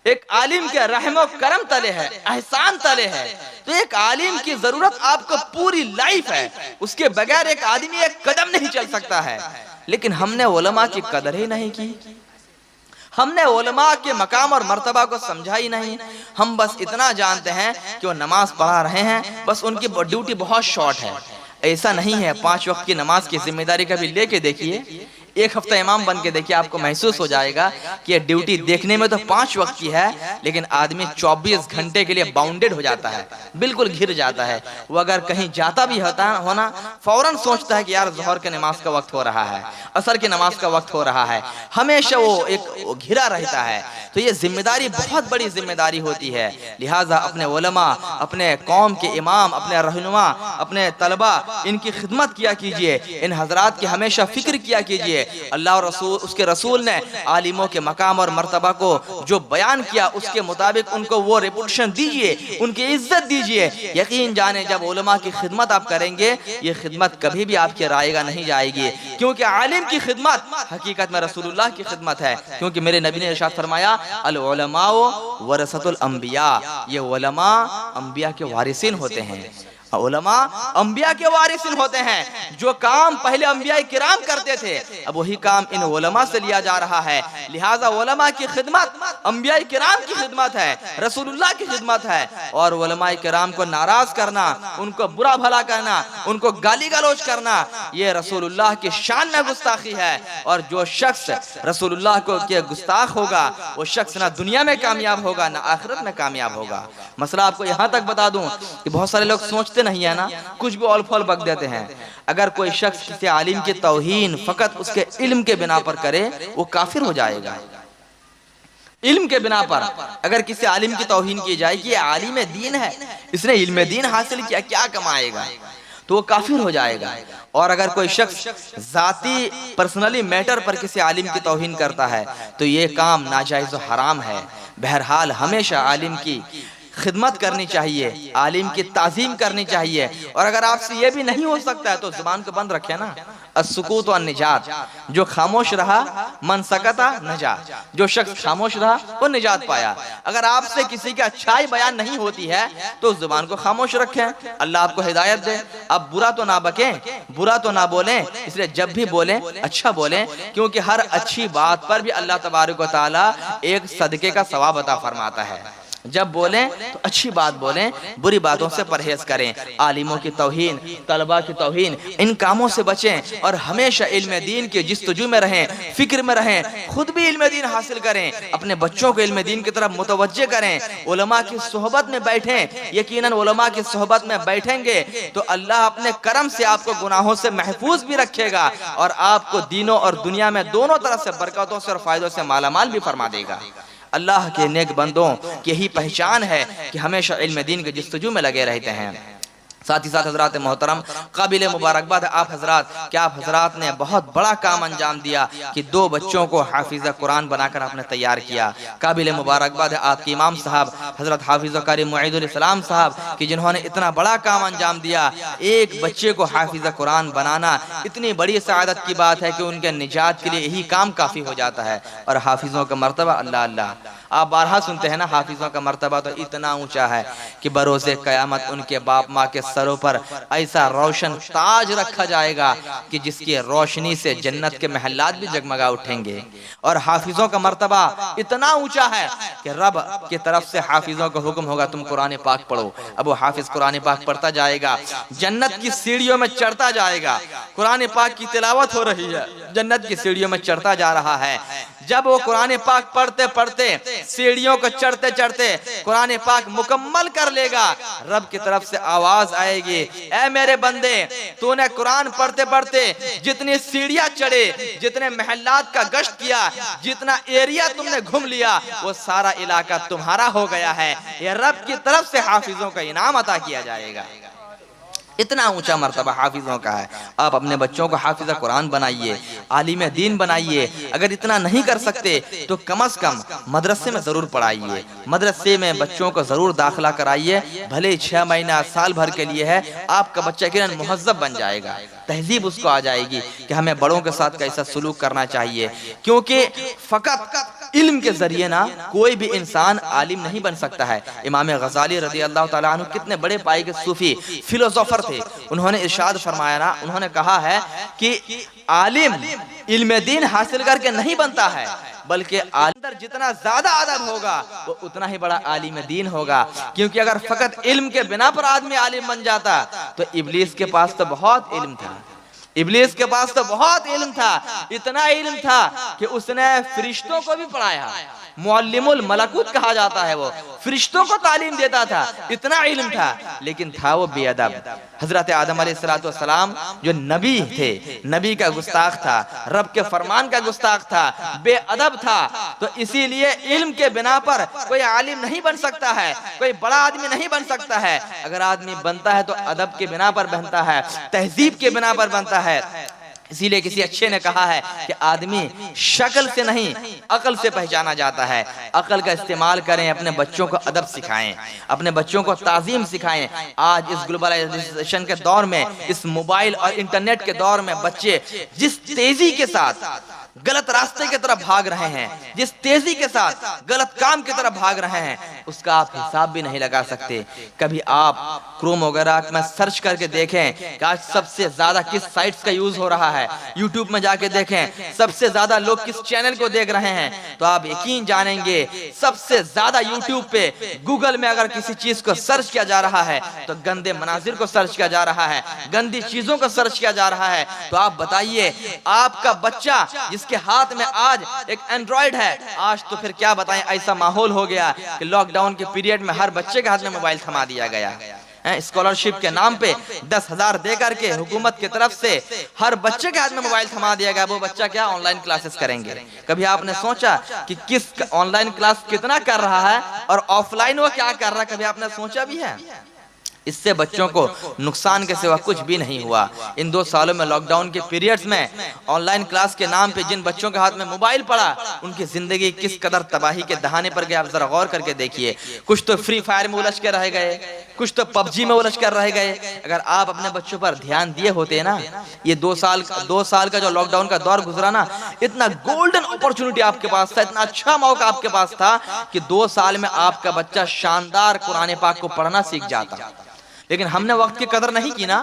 ایک عالم کے رحم و کرم تلے ہے, احسان تلے ہے. تو ایک عالم کی ضرورت آپ کو پوری لائف ہے, اس کے بغیر ایک آدمی ایک قدم نہیں چل سکتا ہے. لیکن ہم نے علماء کی قدر ہی نہیں کی, ہم نے علماء کے مقام اور مرتبہ کو سمجھا ہی نہیں. ہم بس اتنا جانتے ہیں کہ وہ نماز پڑھا رہے ہیں, بس ان کی ڈیوٹی بہت شارٹ ہے. ایسا نہیں ہے. 5 وقت کی نماز کی ذمہ داری کبھی لے کے دیکھیے, ایک ہفتہ امام بن کے دیکھیے, آپ کو محسوس ہو جائے گا کہ یہ ڈیوٹی دیکھنے میں تو 5 وقت کی ہے لیکن آدمی 24 گھنٹے کے لیے باؤنڈڈ ہو جاتا ہے, بالکل گھر جاتا ہے. وہ اگر کہیں جاتا بھی ہونا فوراً سوچتا ہے کہ یار ظہر کے نماز کا وقت ہو رہا ہے, عصر کی نماز کا وقت ہو رہا ہے, ہمیشہ وہ ایک گھرا رہتا ہے. تو یہ ذمہ داری بہت بڑی ذمہ داری ہوتی ہے. لہٰذا اپنے علماء, اپنے قوم کے امام, اپنے رہنما, اپنے طلبہ, ان کی خدمت کیا کیجئے, ان حضرات کی ہمیشہ فکر کیا کیجئے. اللہ اور اس کے رسول نے عالموں کے مقام اور مرتبہ کو جو بیان کیا اس کے مطابق ان کو وہ ریپوٹیشن دیجئے, ان کی عزت دیجئے. یقین جانیں جب علماء کی خدمت آپ کریں گے یہ خدمت کبھی بھی آپ کے رائے گا نہیں جائے گی, کیونکہ عالم کی خدمت حقیقت میں رسول اللہ کی خدمت ہے. کیونکہ میرے نبی نے ارشاد فرمایا العلماء ورثۃ الانبیاء, یہ علماء انبیاء کے وارثین ہوتے ہیں. علماء انبیاء کے وارثین ہوتے ہیں. جو کام پہلے انبیاء کرام کرتے تھے اب وہی کام ان علماء سے لیا جا رہا ہے. لہٰذا علماء کی خدمت انبیاء کرام کی خدمت ہے, رسول اللہ کی خدمت ہے. اور علماء کرام کو ناراض کرنا, ان کو برا بھلا کرنا, ان کو گالی گلوچ کرنا, یہ رسول اللہ کی شان میں گستاخی ہے. اور جو شخص رسول اللہ کو کے گستاخ ہوگا وہ شخص نہ دنیا میں کامیاب ہوگا نہ آخرت میں کامیاب ہوگا. مسئلہ آپ کو یہاں تک بتا دوں کہ بہت سارے لوگ سوچتے نہیں ہے نا, کچھ بھی اول پھول بک دیتے ہیں. اگر کوئی شخص کسی عالم کی توہین فقط اس کے علم کے بنا پر کرے وہ کافر ہو جائے گا. علم کے بنا پر اگر کسی عالم کی توہین کی جائے کہ یہ عالم دین ہے, اس نے علم دین حاصل کیا, کیا کمائے گا, تو وہ کافر ہو جائے گا. اور اگر کوئی شخص ذاتی پرسنلی میٹر پر کسی عالم کی توہین کرتا ہے تو یہ کام ناجائز و حرام ہے. بہرحال ہمیشہ عالم کی خدمت کرنی چاہیے, عالم کی تعظیم کرنی چاہیے. اور اگر آپ سے یہ بھی نہیں ہو سکتا ہے تو زبان کو بند رکھے نا. السکوت والنجات, جو خاموش رہا من سکتا نجا, جو شخص خاموش رہا وہ نجات پایا. اگر آپ سے کسی کی اچھائی بیان نہیں ہوتی ہے تو زبان کو خاموش رکھیں, اللہ آپ کو ہدایت دے. اب برا تو نہ بکیں, برا تو نہ بولیں, اس لیے جب بھی بولیں اچھا بولیں, کیونکہ ہر اچھی بات پر بھی اللہ تبارک و تعالی ایک صدقے کا ثواب عطا فرماتا ہے. جب بولیں تو اچھی بات بولیں, بری باتوں سے پرہیز کریں. عالموں کی توہین, طلباء کی توہین, ان کاموں سے بچیں اور ہمیشہ علم دین کی جستجو میں رہیں, فکر میں رہیں. خود بھی علم دین حاصل کریں, اپنے بچوں کو علم دین کی طرف متوجہ کریں. علماء کی صحبت میں بیٹھیں, یقیناً علماء کی صحبت میں بیٹھیں گے تو اللہ اپنے کرم سے آپ کو گناہوں سے محفوظ بھی رکھے گا اور آپ کو دینوں اور دنیا میں دونوں طرف سے برکتوں سے اور فائدوں سے مالا مال بھی فرما دے گا. اللہ کے نیک بندوں کی یہی پہچان ہے کہ ہمیشہ علم دین کے جستجو میں لگے رہتے ہیں. ساتھ ہی ساتھ حضرات محترم, قابل مبارکباد آپ حضرات کہ آپ حضرات نے بہت بڑا کام انجام دیا کہ 2 بچوں کو حافظ قرآن بنا کر آپ نے تیار کیا. قابل مبارکباد آپ کے امام صاحب حضرت حافظ قاری معید الاسلام صاحب کہ جنہوں نے اتنا بڑا کام انجام دیا. ایک بچے کو حافظ قرآن بنانا اتنی بڑی سعادت کی بات ہے کہ ان کے نجات کے لیے یہی کام کافی ہو جاتا ہے. اور حافظوں کا مرتبہ اللہ اللہ, آپ بارہا سنتے ہیں نا حافظوں کا مرتبہ تو اتنا اونچا ہے کہ بروز قیامت ان کے باپ ماں کے سروں پر ایسا روشن تاج رکھا جائے گا کہ جس کی روشنی سے جنت کے محلات بھی جگمگا اٹھیں گے۔ اور حافظوں کا مرتبہ اتنا اونچا ہے کہ رب کی طرف سے حافظوں کو حکم ہوگا تم قرآن پاک پڑھو، اب وہ حافظ قرآن پاک پڑھتا جائے گا، جنت کی سیڑھیوں میں چڑھتا جائے گا، قرآن پاک کی تلاوت ہو رہی ہے، جنت کی سیڑھیوں میں چڑھتا جا رہا ہے۔ جب وہ قرآن پاک پڑھتے پڑھتے سیڑھیوں کو چڑھتے چڑھتے قرآن پاک مکمل کر لے گا، رب کی طرف سے آواز آئے گی، اے میرے بندے تو نے قرآن پڑھتے پڑھتے جتنی سیڑھیاں چڑھے، جتنے محلات کا گشت کیا، جتنا ایریا تم نے گھوم لیا، وہ سارا علاقہ تمہارا ہو گیا ہے۔ یہ رب کی طرف سے حافظوں کا انعام عطا کیا جائے گا۔ اتنا اونچا مرتبہ حافظوں کا ہے۔ آپ اپنے بچوں کو حافظ قرآن بنائیے، عالم دین بنائیے۔ اگر اتنا نہیں کر سکتے تو کم از کم مدرسے میں ضرور پڑھائیے، مدرسے میں بچوں کو ضرور داخلہ کرائیے، بھلے 6 مہینہ سال بھر کے لیے ہے، آپ کا بچہ یقیناً مہذب بن جائے گا، تہذیب اس کو آ جائے گی کہ ہمیں بڑوں کے ساتھ کیسا سلوک کرنا چاہیے۔ کیونکہ فقط علم کے ذریعے نا کوئی بھی انسان عالم نہیں بن سکتا ہے۔ امام غزالی رضی اللہ تعالیٰ عنہ کتنے بڑے پائے کے صوفی فلسفر تھے، انہوں نے ارشاد فرمایا نا، انہوں نے کہا ہے کہ عالم علم دین حاصل کر کے نہیں بنتا ہے، بلکہ اندر جتنا زیادہ ادب ہوگا وہ اتنا ہی بڑا عالم دین ہوگا۔ کیونکہ اگر فقط علم کے بنا پر آدمی عالم بن جاتا تو ابلیس کے پاس تو بہت علم تھا، ابلیس کے پاس تو بہت علم تھا، اتنا علم تھا کہ اس نے فرشتوں کو بھی پڑھایا، معلم الملکوت کہا جاتا ہے، وہ فرشتوں کو تعلیم دیتا تھا، اتنا علم تھا، لیکن تھا وہ بے ادب۔ حضرت آدم علیہ السلام جو نبی تھے، نبی کا گستاخ تھا، رب کے فرمان کا گستاخ تھا، بے ادب تھا، تو اسی لیے علم کے بنا پر کوئی عالم نہیں بن سکتا ہے، کوئی بڑا آدمی نہیں بن سکتا ہے۔ اگر آدمی بنتا ہے تو ادب کے بنا پر بنتا ہے، تہذیب کے بنا پر بنتا ہے۔ اسی لیے کسی اچھے نے کہا ہے کہ آدمی شکل سے نہیں عقل سے پہچانا جاتا ہے۔ عقل کا استعمال کریں، اپنے بچوں کو ادب سکھائیں، اپنے بچوں کو تعظیم سکھائیں۔ آج اس گلوبلائزیشن کے دور میں، اس موبائل اور انٹرنیٹ کے دور میں بچے جس تیزی کے ساتھ غلط راستے کی طرف بھاگ رہے ہیں، جس تیزی کے ساتھ غلط کام کی طرف بھاگ رہے ہیں، اس کا آپ حساب بھی نہیں لگا سکتے۔ کبھی آپ کروم وغیرہ میں سرچ کر کے دیکھیں کہ آج سب سے زیادہ کس سائٹس کا یوز ہو رہا ہے، یوٹیوب میں جا کے دیکھیں سب سے زیادہ لوگ کس چینل کو دیکھ رہے ہیں، تو آپ یقین جانیں گے سب سے زیادہ یوٹیوب پہ، گوگل میں اگر کسی چیز کو سرچ کیا جا رہا ہے تو گندے مناظر کو سرچ کیا جا رہا ہے، گندی چیزوں کو سرچ کیا جا رہا ہے۔ تو آپ بتائیے، آپ کا بچہ جس کے ہاتھ میں آج ایک اینڈرائیڈ ہے، آج تو پھر کیا بتائیں، ایسا ماحول ہو گیا کہ لاک ڈاؤن کے پیریڈ میں ہر بچے کے ہاتھ میں موبائل تھما دیا گیا۔ اسکالرشپ کے نام پہ 10,000 دے کر کے حکومت کی طرف سے ہر بچے کے ہاتھ میں موبائل تھما دیا گیا۔ وہ بچہ کیا آن لائن کلاسز کریں گے؟ کبھی آپ نے سوچا کہ کس آن لائن کلاس کتنا کر رہا ہے اور آف لائن وہ کیا کر رہا ہے؟ کبھی آپ نے سوچا بھی ہے؟ اس سے بچوں کو نقصان کے سوا کچھ بھی نہیں ہوا۔ ان 2 سالوں میں لاک ڈاؤن کے پیریڈز میں آن لائن کلاس کے نام پہ جن بچوں کے ہاتھ میں موبائل پڑا، ان کی زندگی کس قدر تباہی کے دہانے پر گئے، آپ ذرا غور کر کے دیکھیے۔ کچھ تو فری فائر میں الجھ کے رہ گئے، کچھ تو پب جی میں الجھ کر رہ گئے۔ اگر آپ اپنے بچوں پر دھیان دیے ہوتے نا، یہ 2 سال کا جو لاک ڈاؤن کا دور گزرا نا، اتنا گولڈن اپورچونٹی آپ کے پاس تھا، اتنا اچھا موقع آپ کے پاس تھا کہ 2 سال میں آپ کا بچہ شاندار قرآن پاک کو پڑھنا سیکھ جاتا۔ لیکن ہم نے وقت کی قدر نہیں کی نا،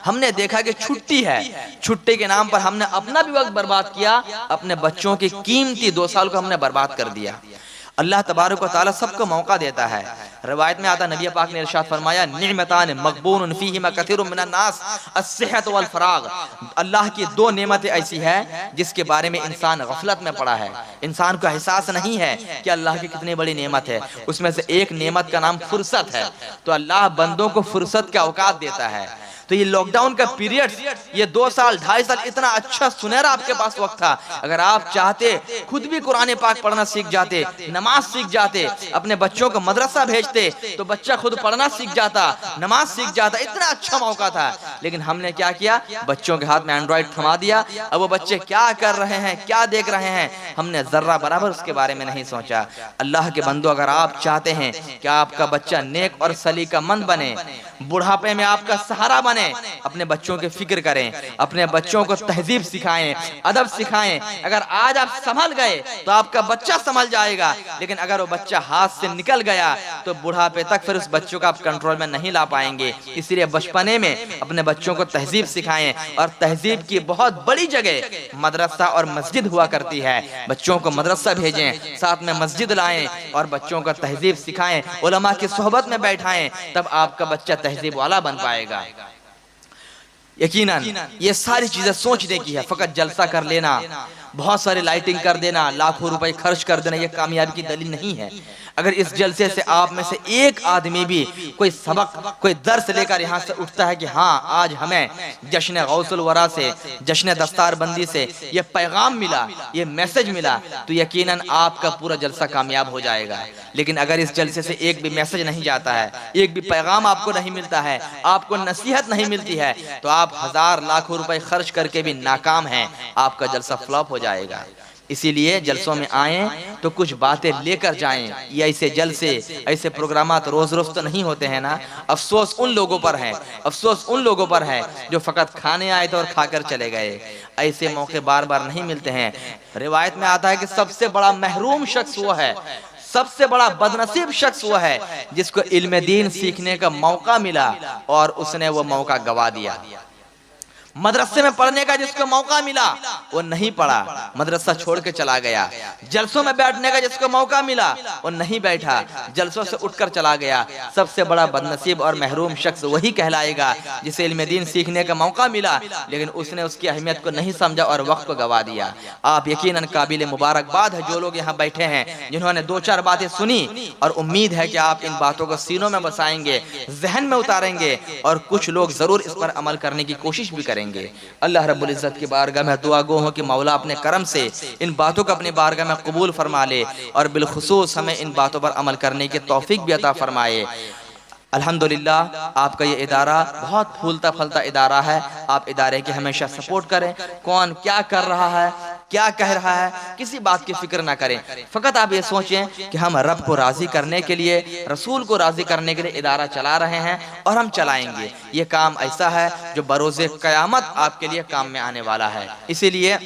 ہم نے دیکھا کہ چھٹی ہے، چھٹی کے نام پر ہم نے اپنا بھی وقت برباد کیا، اپنے بچوں کی قیمتی 2 سال کو ہم نے برباد کر دیا۔ اللہ تبارک و تعالیٰ سب کو موقع دیتا ہے۔ روایت میں آتا نبی پاک نے ارشاد فرمایا، نعمتان مغبون فیہما کثیر من الناس الصحت والفراغ۔ اللہ کی 2 نعمتیں ایسی ہیں جس کے بارے میں انسان غفلت میں پڑا ہے، انسان کو احساس نہیں ہے کہ اللہ کی کتنی بڑی نعمت ہے۔ اس میں سے ایک نعمت کا نام فرصت ہے، تو اللہ بندوں کو فرصت کا اوقات دیتا ہے۔ تو یہ لاک ڈاؤن کا پیریڈ، یہ 2 سال 2.5 سال اتنا اچھا سنہرا آپ کے پاس وقت تھا۔ اگر آپ چاہتے خود بھی قرآن پاک پڑھنا سیکھ جاتے، نماز سیکھ جاتے، اپنے بچوں کو مدرسہ بھیجتے تو بچہ خود پڑھنا سیکھ جاتا، نماز سیکھ جاتا، اتنا اچھا موقع تھا۔ لیکن ہم نے کیا کیا؟ بچوں کے ہاتھ میں اینڈرائیڈ تھما دیا۔ اب وہ بچے کیا کر رہے ہیں، کیا دیکھ رہے ہیں، ہم نے ذرہ برابر اس کے بارے میں نہیں سوچا۔ اللہ کے بندو، اگر آپ چاہتے ہیں کہ آپ کا بچہ نیک اور سلیقہ مند بنے، بڑھاپے میں آپ کا سہارا بنے، بنیں، اپنے بچوں کی فکر کریں، اپنے بچوں کو تہذیب سکھائیں، ادب سکھائیں۔ اگر آج آپ سنبھل گئے تو آپ کا بچہ سنبھل جائے گا، لیکن اگر وہ بچہ ہاتھ سے نکل گیا تو بڑھاپے تک پھر اس بچوں کا آپ کنٹرول میں نہیں لا پائیں گے۔ اس لیے بچپنے میں اپنے بچوں کو تہذیب سکھائیں، اور تہذیب کی بہت بڑی جگہ مدرسہ اور مسجد ہوا کرتی ہے۔ بچوں کو مدرسہ بھیجیں، ساتھ میں مسجد لائیں اور بچوں کو تہذیب سکھائیں، علماء کی صحبت میں بیٹھائیں، تب آپ کا بچہ تہذیب والا بن پائے گا۔ یقیناً یہ ساری چیزیں سوچنے کی ہے، فقط جلسہ کر لینا، بہت ساری لائٹنگ کر دینا، لاکھوں روپے خرچ کر دینا، یہ کامیابی کی دلیل نہیں ہے۔ اگر اس جلسے سے آپ میں سے ایک آدمی بھی کوئی سبق، کوئی درس لے کر یہاں سے اٹھتا ہے کہ ہاں آج ہمیں جشن غوث الورا سے، جشن دستار بندی سے یہ پیغام ملا، یہ میسج ملا، تو یقیناً آپ کا پورا جلسہ کامیاب ہو جائے گا۔ لیکن اگر اس جلسے سے ایک بھی میسج نہیں جاتا ہے، ایک بھی پیغام آپ کو نہیں ملتا ہے، آپ کو نصیحت نہیں ملتی ہے، تو آپ ہزار لاکھوں روپے خرچ کر کے بھی ناکام ہیں، آپ کا جلسہ فلاپ ہو جائے گا۔ اسی لیے جلسوں میں آئیں تو کچھ باتیں لے کر جائیں۔ یہ ایسے جلسے، ایسے پروگرامات روز روز تو نہیں ہوتے ہیں نا۔ افسوس ان لوگوں پر ہے، افسوس ان لوگوں پر ہے جو فقط کھانے آئے تھے اور کھا کر چلے گئے۔ ایسے موقع بار بار نہیں ملتے ہیں۔ روایت میں آتا ہے کہ سب سے بڑا محروم شخص وہ ہے، سب سے بڑا بدنصیب شخص وہ ہے جس کو علم دین سیکھنے کا موقع ملا اور اس نے وہ موقع گوا دیا۔ مدرسے میں پڑھنے کا جس کو موقع ملا وہ نہیں پڑھا، مدرسہ چھوڑ کے چلا گیا۔ جلسوں میں بیٹھنے کا جس کو موقع ملا وہ نہیں بیٹھا، جلسوں سے اٹھ کر چلا گیا۔ سب سے بڑا بدنصیب اور محروم شخص وہی کہلائے گا جسے علم دین سیکھنے کا موقع ملا لیکن اس نے اس کی اہمیت کو نہیں سمجھا اور وقت کو گوا دیا۔ آپ یقیناً قابل مبارکباد ہے جو لوگ یہاں بیٹھے ہیں، جنہوں نے دو چار باتیں سنی، اور امید ہے کہ آپ ان باتوں کو سینوں میں بسائیں گے، ذہن میں اتاریں گے، اور کچھ لوگ ضرور اس پر عمل کرنے کی کوشش بھی کریں گے۔ اللہ رب العزت کی بارگاہ میں دعا گو ہوں کہ مولا اپنے کرم سے ان باتوں کو اپنی بارگاہ میں قبول فرما لے، اور بالخصوص ہمیں ان باتوں پر عمل کرنے کی توفیق بھی عطا فرمائے۔ الحمدللہ آپ کا یہ ادارہ بہت پھولتا پھلتا ادارہ ہے۔ آپ ادارے کی ہمیشہ سپورٹ کریں، کون کیا کر رہا ہے، کیا کہہ رہا ہے، کسی بات کی فکر نہ کریں، فقط آپ یہ سوچیں کہ ہم رب کو راضی کرنے کے لیے، رسول کو راضی کرنے کے لیے ادارہ چلا رہے ہیں اور ہم چلائیں گے۔ یہ کام ایسا ہے جو بروز قیامت آپ کے لیے کام میں آنے والا ہے۔ اسی لیے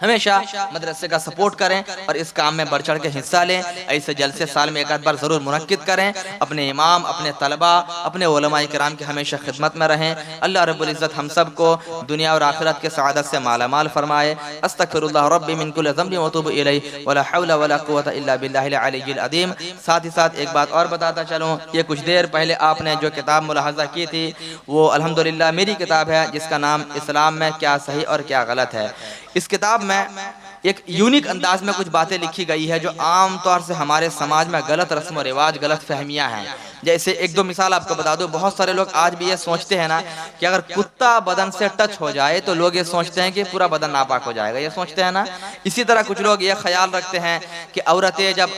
ہمیشہ مدرسے کا سپورٹ کریں اور اس کام میں بڑھ چڑھ کے حصہ لیں۔ ایسے جلسے سال میں ایک آدھ بار ضرور منعقد کریں۔ اپنے امام، اپنے طلبہ، اپنے علماء کرام کی ہمیشہ خدمت میں رہیں۔ اللہ رب العزت ہم سب کو دنیا اور آخرت کے سعادت سے مالا مال فرمائے۔ استغفر اللہ ربی من کل ذنب واتوب الیہ ولا حول ولا قوۃ الا باللہ العلی العظیم۔ ساتھ ہی ساتھ ایک بات اور بتاتا چلوں، یہ کچھ دیر پہلے آپ نے جو کتاب ملاحظہ کی تھی وہ الحمدللہ میری کتاب ہے، جس کا نام اسلام میں کیا صحیح اور کیا غلط ہے۔ اس کتاب میں ایک یونیک انداز میں کچھ باتیں لکھی گئی ہے جو عام طور سے ہمارے سماج میں غلط رسم و رواج، غلط فہمیاں ہیں۔ جیسے ایک دو مثال آپ کو بتا دوں، بہت سارے لوگ آج بھی یہ سوچتے ہیں نا کہ اگر کتا بدن سے ٹچ ہو جائے تو لوگ یہ سوچتے ہیں کہ پورا بدن ناپاک ہو جائے گا، یہ سوچتے ہیں نا۔ اسی طرح کچھ لوگ یہ خیال رکھتے ہیں کہ عورتیں جب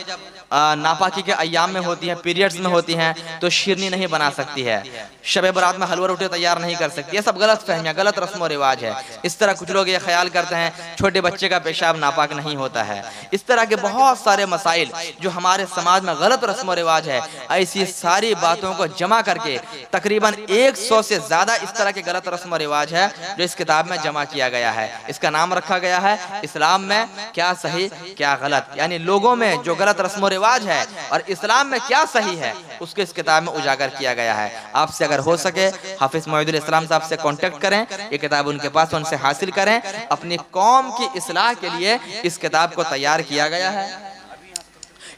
ناپاکی کے ایام میں ہوتی ہیں، پیریڈز میں ہوتی ہیں، تو شیرنی نہیں بنا سکتی ہے، شب برات میں حلوہ روٹی تیار نہیں کر سکتی۔ یہ سب غلط فہمیاں، غلط رسم و رواج ہے۔ اس طرح کچھ لوگ یہ خیال کرتے ہیں چھوٹے بچے کا پیشاب ناپاک نہیں ہوتا ہے۔ اس طرح کے بہت سارے مسائل جو ہمارے سماج میں غلط رسم و رواج ہے، ایسی ساری باتوں کو جمع کر کے تقریباً 100 سے زیادہ اس طرح کے غلط رسم و رواج ہے جو اس کتاب میں جمع کیا گیا ہے۔ اس کا نام رکھا گیا ہے اسلام میں کیا صحیح کیا غلط، یعنی لوگوں میں جو غلط رسم و رواج ہے اور اسلام میں کیا صحیح ہے اس کو اس کتاب میں اجاگر کیا گیا ہے۔ آپ سے اگر ہو سکے حافظ معید الاسلام صاحب سے کانٹیکٹ کریں، یہ کتاب ان کے پاس، ان سے حاصل کریں۔ اپنی قوم کی اصلاح کے لیے اس کتاب کو تیار کیا گیا ہے۔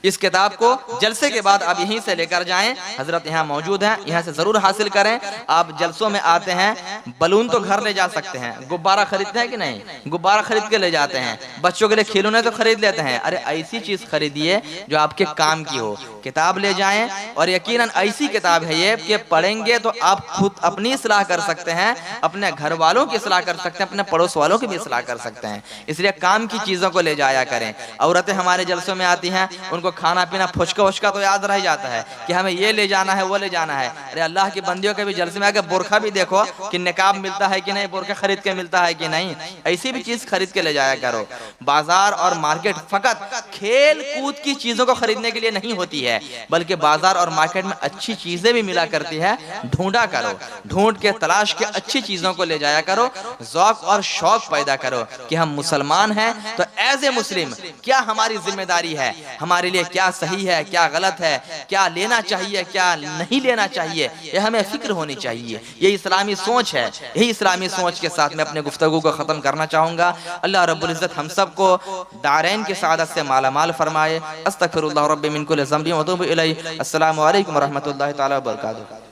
اس کتاب کو جلسے کے بعد آپ یہیں سے لے کر جائیں، حضرت یہاں موجود ہیں، یہاں سے ضرور حاصل کریں۔ آپ جلسوں میں آتے ہیں، بلون تو گھر لے جا سکتے ہیں، غبارہ خریدتے ہیں کہ نہیں؟ غبارہ خرید کے لے جاتے ہیں، بچوں کے لیے کھلونے تو خرید لیتے ہیں۔ ارے ایسی چیز خریدیے جو آپ کے کام کی ہو، کتاب لے جائیں، اور یقیناً ایسی کتاب ہے یہ کہ پڑھیں گے تو آپ خود اپنی اصلاح کر سکتے ہیں، اپنے گھر والوں کی اصلاح کر سکتے ہیں، اپنے پڑوس والوں کی بھی اصلاح کر سکتے ہیں۔ اس لیے کام کی چیزوں کو لے جایا کریں۔ عورتیں ہمارے جلسوں میں آتی ہیں، ان کو کو کھانا پینا پھچکا وچکا تو یاد رہ جاتا ہے کہ ہمیں یہ لے جانا ہے وہ لے جانا ہے. ارے اللہ کی بندیوں کے بھی جلسے میں آگے برقع بھی دیکھو کہ نقاب ملتا ہے کہ نہیں, برقع خرید کے ملتا ہے کہ نہیں. ایسی بھی چیز خرید کے لے جایا کرو. بازار اور مارکیٹ فقط کھیل کود کی چیزوں کو خریدنے کے لیے نہیں ہوتی ہے, بلکہ بازار اور مارکیٹ میں اچھی چیزیں بھی ملا کرتی ہے. ڈھونڈا کرو, ڈھونڈ کے تلاش کے اچھی چیزوں کو لے جایا کرو. ذوق اور شوق پیدا کرو کہ ہم مسلمان ہیں تو ایز اے مسلم کیا ہماری ذمہ داری ہے, ہمارے لیے کیا صحیح ہے کیا غلط ہے, کیا لینا چاہیے کیا نہیں لینا چاہیے, یہ ہمیں فکر ہونی چاہیے. یہ اسلامی سوچ ہے. یہی اسلامی سوچ کے ساتھ میں اپنے گفتگو کو ختم کرنا چاہوں گا. اللہ رب العزت ہم سب کو دارین کی سعادت سے مالا مال فرمائے. استغفر اللہ رب من کل ذنب و اتوب الیہ. السلام علیکم ورحمۃ اللہ تعالی وبرکاتہ.